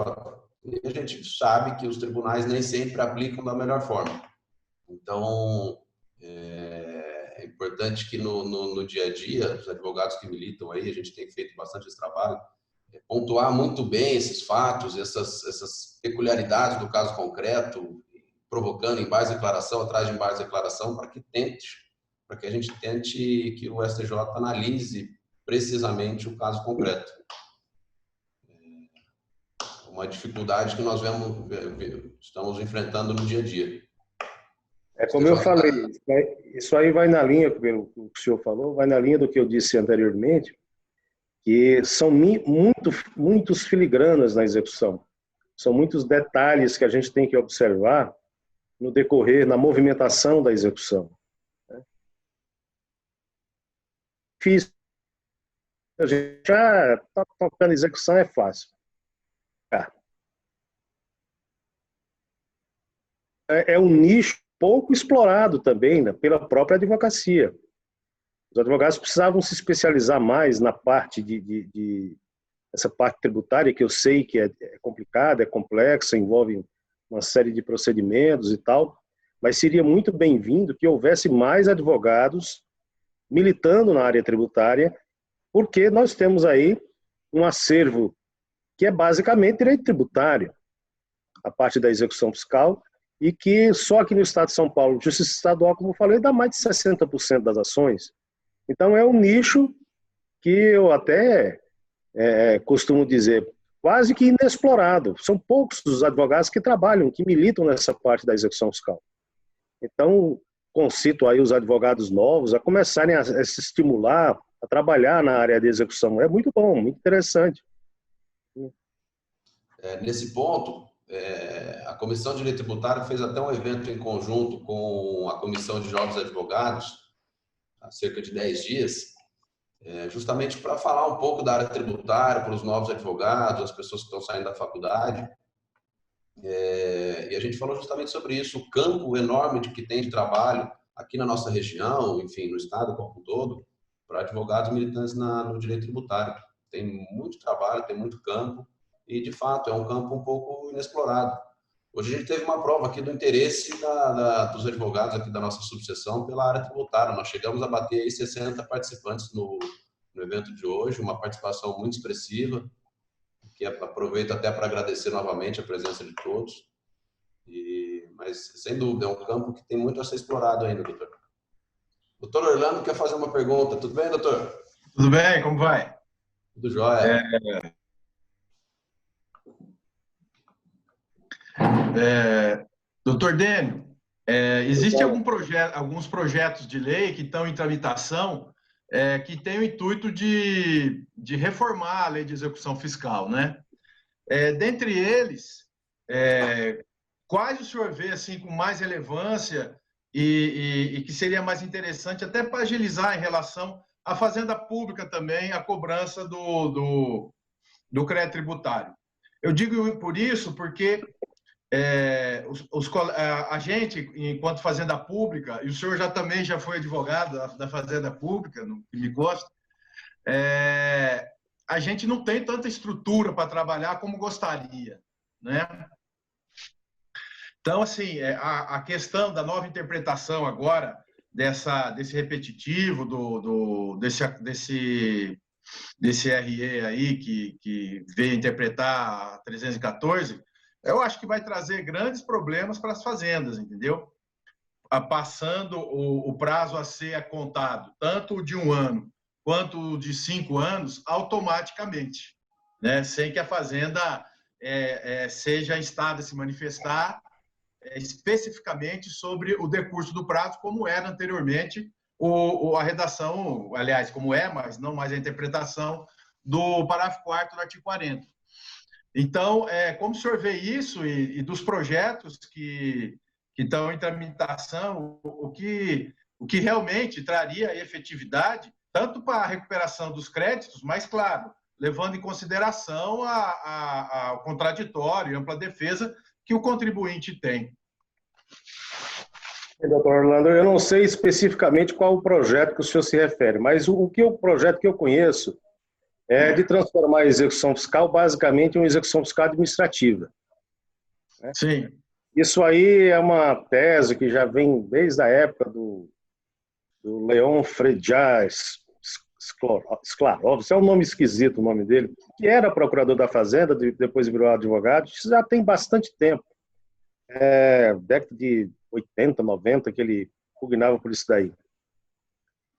E a gente sabe que os tribunais nem sempre aplicam da melhor forma. Então, é importante que no dia a dia, os advogados que militam aí, a gente tem feito bastante esse trabalho, pontuar muito bem esses fatos, essas peculiaridades do caso concreto, provocando embate de declaração, atrás de embate de declaração, para que a gente tente que o STJ analise precisamente o caso concreto. Uma dificuldade que nós estamos enfrentando no dia a dia. É como eu falei, isso aí vai na linha, pelo que o senhor falou, vai na linha do que eu disse anteriormente, que são muitos filigranas na execução. São muitos detalhes que a gente tem que observar no decorrer, na movimentação da execução. Difícil. A gente já está tocando execução, é fácil. É um nicho pouco explorado também, né, pela própria advocacia. Os advogados precisavam se especializar mais na parte essa parte tributária, que eu sei que é complicada, é complexa, envolve uma série de procedimentos e tal, mas seria muito bem-vindo que houvesse mais advogados militando na área tributária, porque nós temos aí um acervo que é basicamente direito tributário, a parte da execução fiscal, e que só aqui no estado de São Paulo, Justiça Estadual, como eu falei, dá mais de 60% das ações. Então é um nicho que eu até costumo dizer, quase que inexplorado. São poucos os advogados que trabalham, que militam nessa parte da execução fiscal. Então, concito aí os advogados novos a começarem a se estimular, a trabalhar na área de execução. É muito bom, muito interessante. Nesse ponto, a Comissão de Direito Tributário fez até um evento em conjunto com a Comissão de Jovens Advogados, há cerca de 10 dias, justamente para falar um pouco da área tributária para os novos advogados, as pessoas que estão saindo da faculdade. E a gente falou justamente sobre isso, o campo enorme que tem de trabalho aqui na nossa região, enfim, no estado como um todo, para advogados militantes no direito tributário. Tem muito trabalho, tem muito campo e, de fato, é um campo um pouco inexplorado. Hoje a gente teve uma prova aqui do interesse dos advogados aqui da nossa subseção pela área tributária. Nós chegamos a bater aí 60 participantes no evento de hoje, uma participação muito expressiva, que aproveito até para agradecer novamente a presença de todos. Mas, sem dúvida, é um campo que tem muito a ser explorado ainda, doutor. Doutor Orlando quer fazer uma pergunta. Tudo bem, doutor? Tudo bem, como vai? Tudo jóia. Doutor Dênio, existem alguns projetos de lei que estão em tramitação que têm o intuito de reformar a lei de execução fiscal, né? Dentre eles, quais o senhor vê assim, com mais relevância e que seria mais interessante até para agilizar em relação à fazenda pública também, a cobrança do crédito tributário? Eu digo por isso porque a gente, enquanto fazenda pública, e o senhor também já foi advogado da fazenda pública, no que me consta, a gente não tem tanta estrutura para trabalhar como gostaria, né? Então, assim, a questão da nova interpretação agora desse repetitivo, desse RE aí que veio interpretar a 314, eu acho que vai trazer grandes problemas para as fazendas, entendeu? Passando o prazo a ser contado, tanto de 1 ano quanto de 5 anos, automaticamente, né? Sem que a fazenda seja instada a se manifestar especificamente sobre o decurso do prazo, como era anteriormente a redação, aliás, como mas não mais a interpretação do parágrafo 4º do artigo 40. Então, como o senhor vê isso e dos projetos que estão em tramitação, o que realmente traria efetividade, tanto para a recuperação dos créditos, mas, claro, levando em consideração o contraditório e ampla defesa que o contribuinte tem. Doutor Orlando, eu não sei especificamente qual o projeto que o senhor se refere, mas o projeto que eu conheço é de transformar a execução fiscal basicamente em uma execução fiscal administrativa. Né? Sim. Isso aí é uma tese que já vem desde a época do do Leon Frejaz Sklarov, é um nome esquisito o nome dele, que era procurador da Fazenda, depois virou advogado, isso já tem bastante tempo. Década de 80, 90, que ele pugnava por isso daí.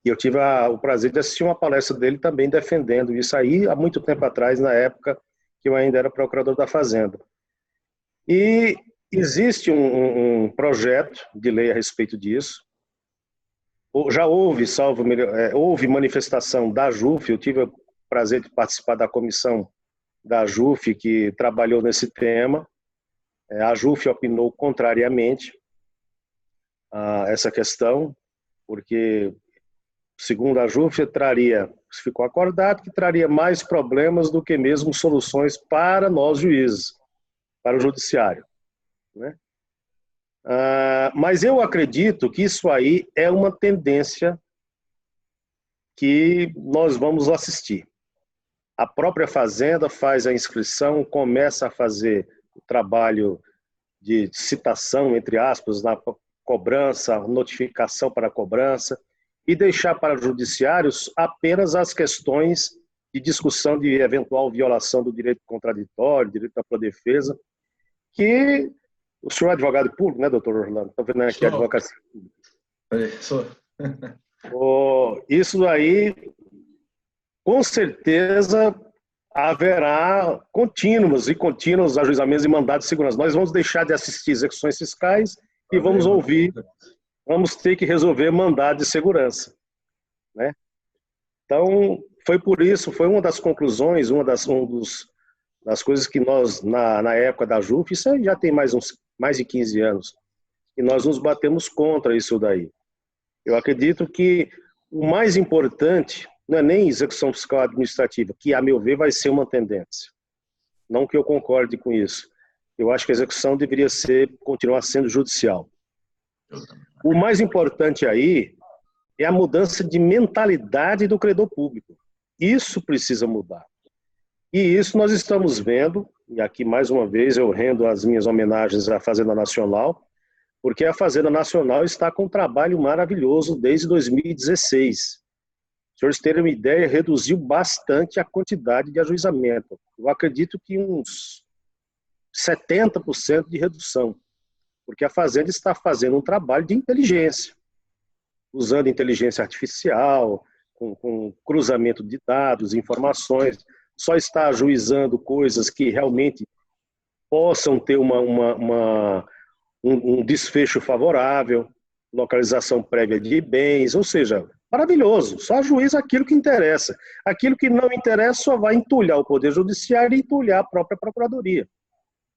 E eu tive o prazer de assistir uma palestra dele também defendendo isso aí, há muito tempo atrás, na época que eu ainda era procurador da Fazenda. E existe um projeto de lei a respeito disso. Já houve manifestação da JUF, eu tive o prazer de participar da comissão da JUF que trabalhou nesse tema. A JUF opinou contrariamente a essa questão, porque, segundo a JUF, ficou acordado que traria mais problemas do que mesmo soluções para nós juízes, para o judiciário, né? Mas eu acredito que isso aí é uma tendência que nós vamos assistir. A própria Fazenda faz a inscrição, começa a fazer o trabalho de citação, entre aspas, na cobrança, notificação para a cobrança, e deixar para judiciários apenas as questões de discussão de eventual violação do direito contraditório, direito da defesa, que o senhor é advogado público, né, doutor Orlando? Estou vendo aqui a advocacia pública. Sou. Isso aí, com certeza, haverá contínuos ajuizamentos e mandados de segurança. Nós vamos deixar de assistir execuções fiscais e vamos ter que resolver mandado de segurança, né? Então, foi uma das conclusões, das coisas que nós, na época da JUF, isso já tem mais de 15 anos, e nós nos batemos contra isso daí. Eu acredito que o mais importante não é nem execução fiscal administrativa, que, a meu ver, vai ser uma tendência. Não que eu concorde com isso. Eu acho que a execução deveria continuar sendo judicial. O mais importante aí é a mudança de mentalidade do credor público. Isso precisa mudar. E isso nós estamos vendo, e aqui mais uma vez eu rendo as minhas homenagens à Fazenda Nacional, porque a Fazenda Nacional está com um trabalho maravilhoso desde 2016. Os senhores terem uma ideia, reduziu bastante a quantidade de ajuizamento. Eu acredito que uns 70% de redução, porque a Fazenda está fazendo um trabalho de inteligência, usando inteligência artificial, com cruzamento de dados, informações, só está ajuizando coisas que realmente possam ter um desfecho favorável, localização prévia de bens, ou seja, maravilhoso, só ajuiza aquilo que interessa. Aquilo que não interessa só vai entulhar o Poder Judiciário e entulhar a própria Procuradoria,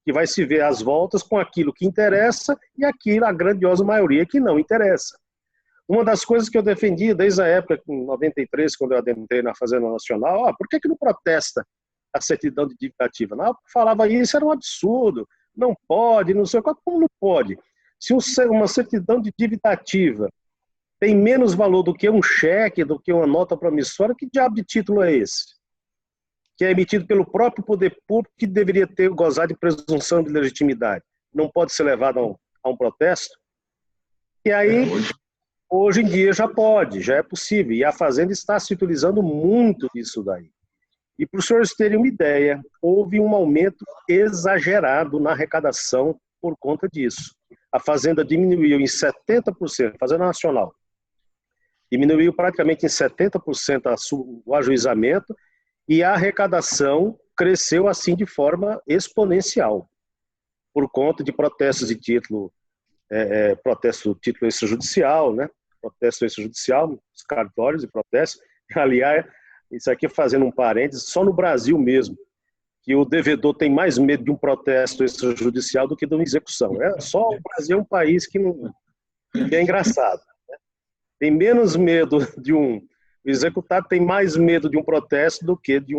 que vai se ver às voltas com aquilo que interessa e aquilo, a grandiosa maioria, que não interessa. Uma das coisas que eu defendi desde a época, em 93, quando eu adentrei na Fazenda Nacional, por que não protesta a certidão de dívida ativa? Não, falava isso, era um absurdo, não pode, não sei como não pode. Se uma certidão de dívida ativa tem menos valor do que um cheque, do que uma nota promissória, que diabo de título é esse? Que é emitido pelo próprio poder público, que deveria ter gozado de presunção de legitimidade. Não pode ser levado a um protesto? E aí, hoje em dia já pode, já é possível. E a Fazenda está se utilizando muito disso daí. E para os senhores terem uma ideia, houve um aumento exagerado na arrecadação por conta disso. A Fazenda diminuiu em 70%, a Fazenda Nacional, diminuiu praticamente em 70% o ajuizamento e a arrecadação cresceu assim de forma exponencial, por conta de protestos de título, protesto do título extrajudicial, né? Protesto extrajudicial, os cartórios e protestos. Aliás, isso aqui fazendo um parênteses, só no Brasil mesmo, que o devedor tem mais medo de um protesto extrajudicial do que de uma execução. Só o Brasil é um país que é engraçado, né? Tem menos medo de o executado tem mais medo de um protesto do que de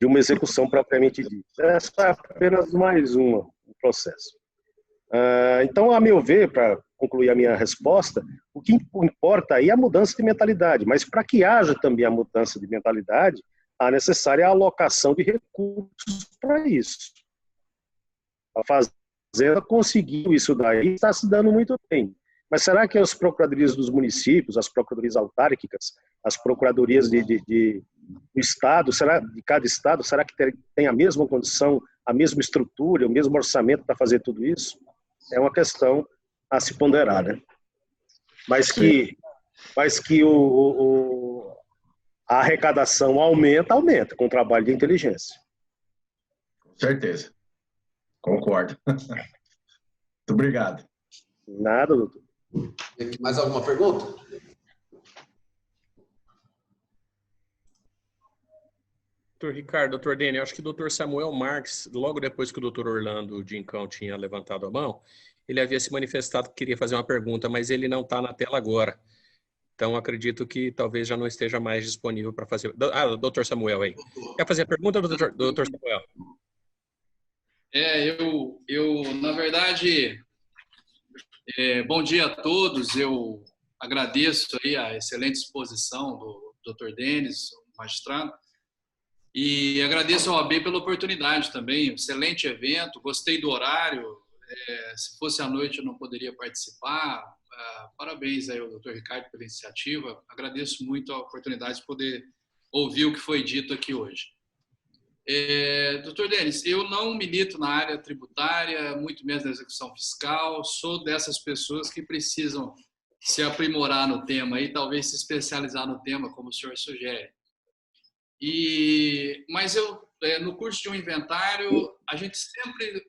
uma execução propriamente dita. Essa é apenas mais um processo. Então, a meu ver, para concluir a minha resposta, o que importa aí é a mudança de mentalidade, mas para que haja também a mudança de mentalidade, a necessária alocação de recursos para isso. A Fazenda conseguiu isso daí, está se dando muito bem. Mas será que as procuradorias dos municípios, as procuradorias autárquicas, as procuradorias do Estado, de cada Estado, será que tem a mesma condição, a mesma estrutura, o mesmo orçamento para fazer tudo isso? É uma questão a se ponderar, né? Mas que a arrecadação aumenta com o trabalho de inteligência. Com certeza. Concordo. Muito obrigado. Nada, doutor. Mais alguma pergunta? Doutor Ricardo, doutor Dênio, acho que o doutor Samuel Marques, logo depois que o doutor Orlando Dincão tinha levantado a mão, ele havia se manifestado que queria fazer uma pergunta, mas ele não está na tela agora. Então, acredito que talvez já não esteja mais disponível para fazer. Ah, doutor Samuel aí. Quer fazer a pergunta, doutor Samuel? Na verdade, bom dia a todos. Eu agradeço aí a excelente exposição do Dr. Denis, magistrado, e agradeço ao OAB pela oportunidade também. Excelente evento, gostei do horário. Se fosse à noite eu não poderia participar. Parabéns aí ao Dr. Ricardo pela iniciativa. Agradeço muito a oportunidade de poder ouvir o que foi dito aqui hoje. Dr. Denis, eu não milito na área tributária, muito menos na execução fiscal. Sou dessas pessoas que precisam se aprimorar no tema e talvez se especializar no tema, como o senhor sugere. Mas no curso de um inventário, a gente sempre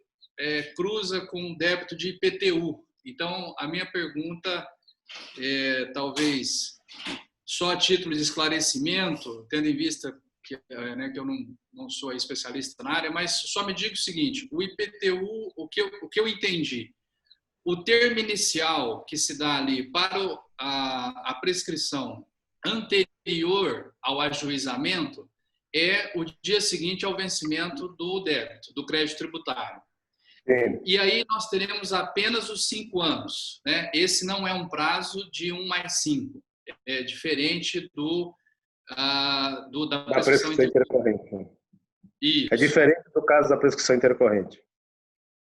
cruza com um débito de IPTU. Então, a minha pergunta talvez só a título de esclarecimento, tendo em vista que eu não sou especialista na área, mas só me diga o seguinte: o IPTU, o que eu entendi, o termo inicial que se dá ali para a prescrição anterior ao ajuizamento é o dia seguinte ao vencimento do débito, do crédito tributário. Sim. E aí nós teremos apenas os 5 anos, né? Esse não é um prazo de 1 mais 5, é diferente da prescrição intercorrente. Isso. É diferente do caso da prescrição intercorrente.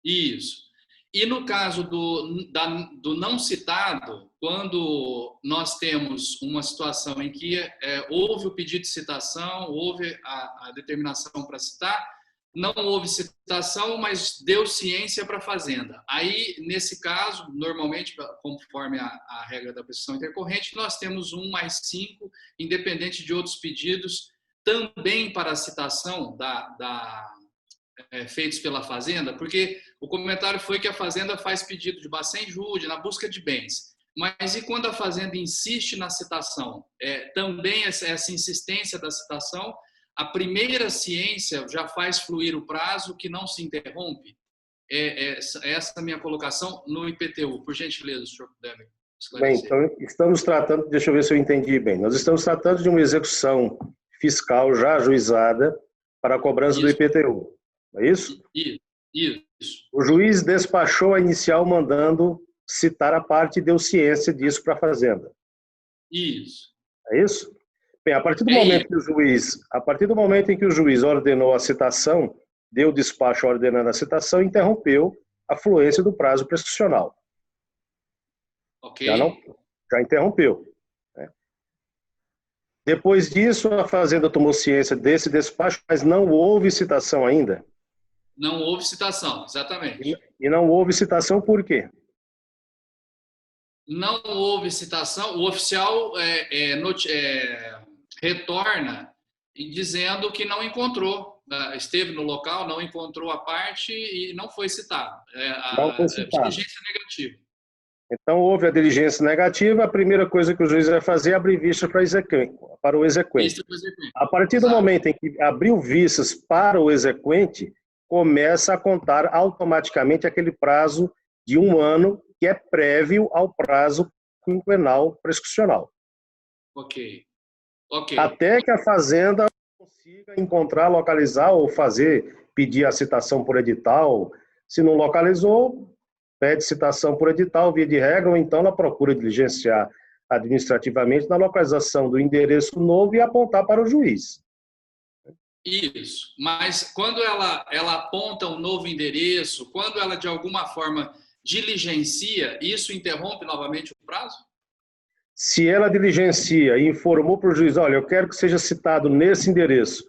Isso. E no caso do não citado, quando nós temos uma situação em que houve o pedido de citação, houve a determinação para citar, não houve citação, mas deu ciência para a Fazenda. Aí, nesse caso, normalmente, conforme a regra da prescrição intercorrente, nós temos 1 mais 5, independente de outros pedidos, também para a citação feitos pela Fazenda, porque o comentário foi que a Fazenda faz pedido de bacen-júri na busca de bens. Mas e quando a Fazenda insiste na citação? Também essa insistência da citação, a primeira ciência já faz fluir o prazo que não se interrompe? Essa é a minha colocação no IPTU. Por gentileza, se o senhor puder me esclarecer. Bem, então estamos tratando, deixa eu ver se eu entendi bem, nós estamos tratando de uma execução fiscal já ajuizada para a cobrança do IPTU, é isso? Isso. O juiz despachou a inicial mandando citar a parte e deu ciência disso para a Fazenda. Isso. É isso? Bem, a partir do momento em que o juiz ordenou a citação, deu despacho ordenando a citação, interrompeu a fluência do prazo prescricional. Ok. Já interrompeu. Né? Depois disso, a Fazenda tomou ciência desse despacho, mas não houve citação ainda. Não houve citação, exatamente. E não houve citação por quê? Não houve citação. O oficial retorna dizendo que não encontrou, esteve no local, não encontrou a parte e não foi citado. Não foi citado. Diligência negativa. Então, houve a diligência negativa, a primeira coisa que o juiz vai fazer é abrir vista para o exequente. A partir do momento em que abriu vistas para o exequente, começa a contar automaticamente aquele prazo de 1 ano, que é prévio ao prazo quinquenal prescricional. Ok. Até que a Fazenda consiga encontrar, localizar ou pedir a citação por edital. Se não localizou, pede citação por edital, via de regra, ou então ela procura diligenciar administrativamente na localização do endereço novo e apontar para o juiz. Isso, mas quando ela aponta um novo endereço, quando ela de alguma forma diligencia, isso interrompe novamente o prazo? Se ela diligencia e informou para o juiz, olha, eu quero que seja citado nesse endereço,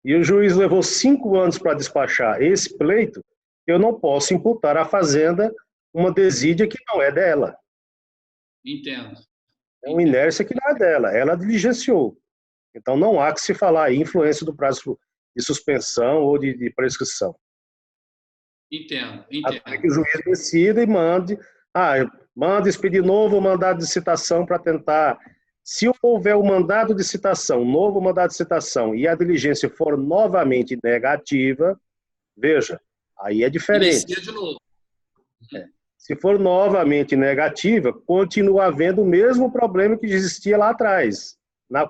e o juiz levou 5 anos para despachar esse pleito, eu não posso imputar à fazenda uma desídia que não é dela. Entendo. É uma inércia que não é dela, ela diligenciou. Então não há que se falar em influência do prazo de suspensão ou de prescrição. Entendo. Até que o juiz decida e mande expedir novo mandado de citação para tentar. Se houver o mandado de citação, novo mandado de citação, e a diligência for novamente negativa, veja, aí é diferente. Inicia de novo. Se for novamente negativa, continua havendo o mesmo problema que existia lá atrás,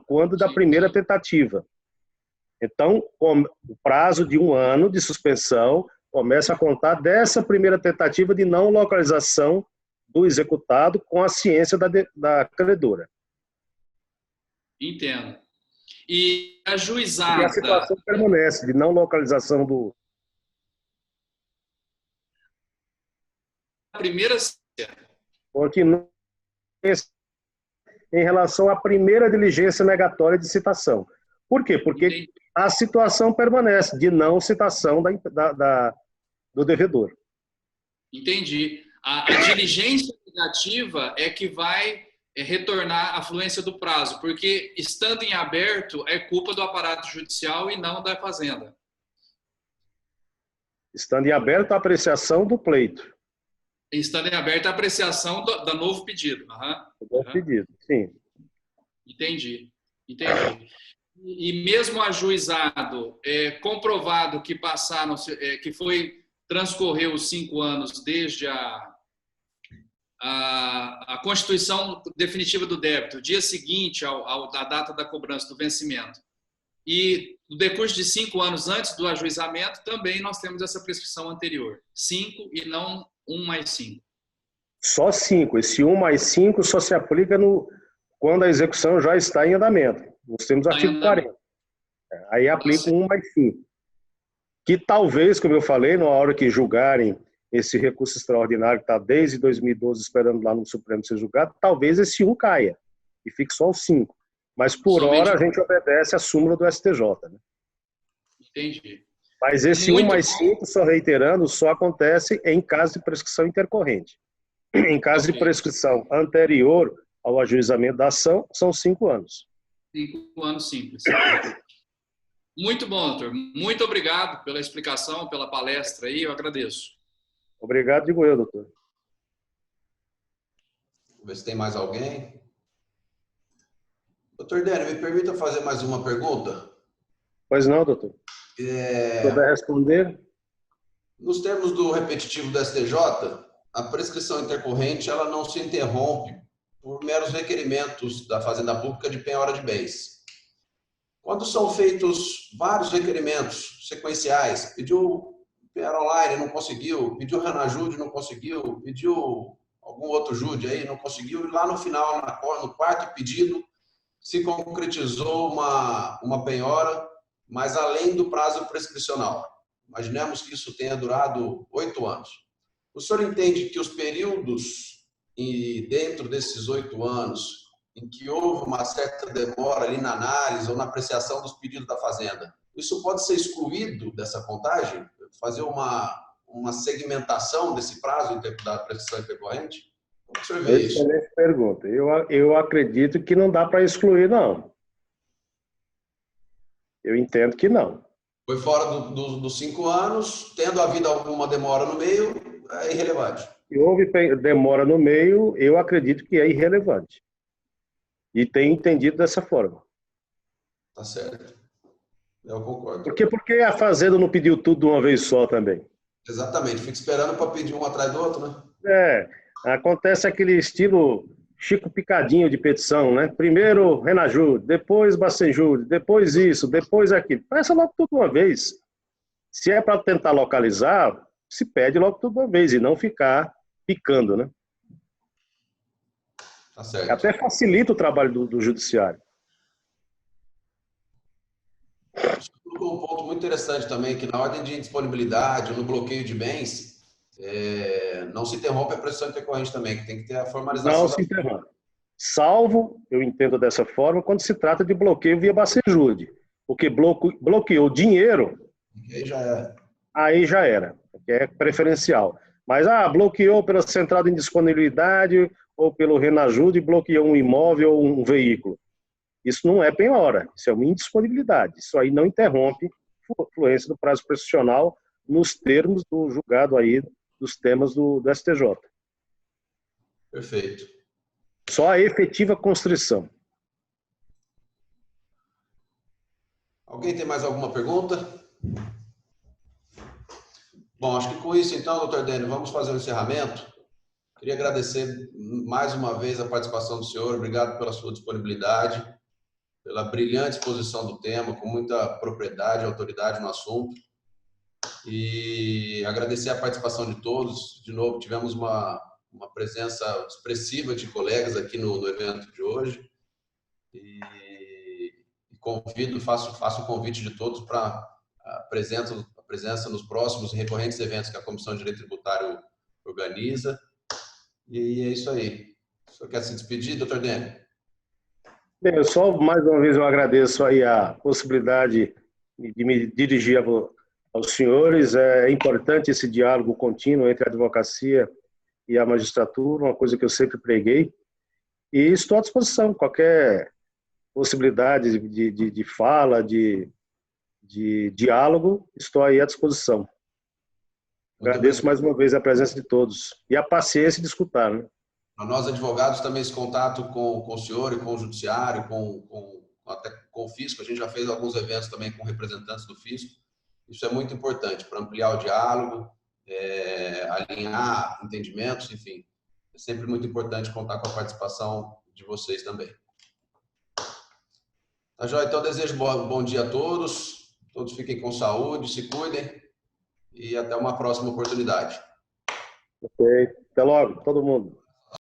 quando da primeira tentativa. Então, o prazo de 1 ano de suspensão começa a contar dessa primeira tentativa de não localização do executado com a ciência da credora. Entendo. E a juizada... E a situação permanece de não localização do... A primeira... Continua em relação à primeira diligência negatória de citação. Por quê? Porque Entendi. a situação permanece de não citação do devedor. Entendi. A diligência negativa é que vai retornar a fluência do prazo, porque estando em aberto é culpa do aparato judicial e não da fazenda. Estando em aberto a apreciação do pleito. Estando em aberto a apreciação do novo pedido. Do pedido, sim. Entendi. E mesmo ajuizado, comprovado que passaram, que transcorreu os 5 anos desde a constituição definitiva do débito, dia seguinte à data da cobrança do vencimento, e no decurso de 5 anos antes do ajuizamento, também nós temos essa prescrição anterior. 5 e não 1 mais 5. Só 5. Esse 1 mais 5 só se aplica quando a execução já está em andamento. Nós temos o artigo 40. Aí aplica 1 mais 5. Que talvez, como eu falei, na hora que julgarem esse recurso extraordinário que está desde 2012 esperando lá no Supremo ser julgado, talvez esse 1 caia e fique só o 5. Mas, por hora, a gente obedece à súmula do STJ. Né? Entendi. Mas esse 1 mais 5, só reiterando, só acontece em caso de prescrição intercorrente. Em caso de prescrição anterior ao ajuizamento da ação, são 5 anos. 5 anos simples. Muito bom, doutor. Muito obrigado pela explicação, pela palestra aí, eu agradeço. Obrigado, digo eu, doutor. Vamos ver se tem mais alguém. Doutor Dênio, me permita fazer mais uma pergunta? Pois não, doutor. Se puder responder. Nos termos do repetitivo do STJ, a prescrição intercorrente ela não se interrompe por meros requerimentos da Fazenda Pública de penhora de bens. Quando são feitos vários requerimentos sequenciais, pediu penhora online, não conseguiu, pediu Renajude, não conseguiu, pediu algum outro jude aí, não conseguiu, e lá no final, no quarto pedido, se concretizou uma penhora, mas além do prazo prescricional. Imaginemos que isso tenha durado 8 anos. O senhor entende que os períodos dentro desses 8 anos, em que houve uma certa demora ali na análise ou na apreciação dos pedidos da Fazenda, isso pode ser excluído dessa contagem? Fazer uma segmentação desse prazo da prescrição intercorrente? Como o senhor vê isso? Excelente pergunta. Eu acredito que não dá para excluir, não. Eu entendo que não. Foi fora dos 5 anos, tendo havido alguma demora no meio, é irrelevante. Se houve demora no meio, eu acredito que é irrelevante. E tenho entendido dessa forma. Tá certo. Eu concordo. Porque a Fazenda não pediu tudo de uma vez só também? Exatamente. Fica esperando para pedir um atrás do outro, né? Acontece aquele estilo Chico Picadinho de petição, né? Primeiro Renajude, depois Bacenjude, depois isso, depois aquilo. Peça logo tudo de uma vez. Se é para tentar localizar, se pede logo tudo de uma vez e não ficar picando, né? Tá certo. Até facilita o trabalho do judiciário. Um ponto muito interessante também, que na ordem de indisponibilidade, no bloqueio de bens, não se interrompe a prescrição intercorrente também, que tem que ter a formalização. Não se interrompe. Salvo, eu entendo dessa forma, quando se trata de bloqueio via Bacejude. Porque bloqueou dinheiro, aí já era, que é preferencial. Mas, bloqueou pela central de indisponibilidade ou pelo Renajude, bloqueou um imóvel ou um veículo. Isso não é penhora, isso é uma indisponibilidade. Isso aí não interrompe a fluência do prazo prescricional nos termos do julgado aí dos temas do STJ. Perfeito. Só a efetiva constrição. Alguém tem mais alguma pergunta? Bom, acho que com isso, então, doutor Dênio, vamos fazer o encerramento. Queria agradecer mais uma vez a participação do senhor. Obrigado pela sua disponibilidade, pela brilhante exposição do tema, com muita propriedade e autoridade no assunto. E agradecer a participação de todos. De novo, tivemos uma presença expressiva de colegas aqui no evento de hoje. E faço o convite de todos para a presença nos próximos e recorrentes eventos que a Comissão de Direito Tributário organiza. E é isso aí. O senhor quer se despedir, doutor Dênio? Bem, mais uma vez eu agradeço aí a possibilidade de me dirigir aos senhores. É importante esse diálogo contínuo entre a advocacia e a magistratura, uma coisa que eu sempre preguei. E estou à disposição. Qualquer possibilidade de fala, de diálogo, estou aí à disposição. Agradeço mais uma vez a presença de todos e a paciência de escutar, né? Nós, advogados, também esse contato com o senhor e com o judiciário, até com o fisco. A gente já fez alguns eventos também com representantes do fisco. Isso é muito importante para ampliar o diálogo, alinhar entendimentos, enfim. É sempre muito importante contar com a participação de vocês também. Tá joia? Então, eu desejo bom dia a todos. Todos fiquem com saúde, se cuidem e até uma próxima oportunidade. Ok. Até logo, todo mundo.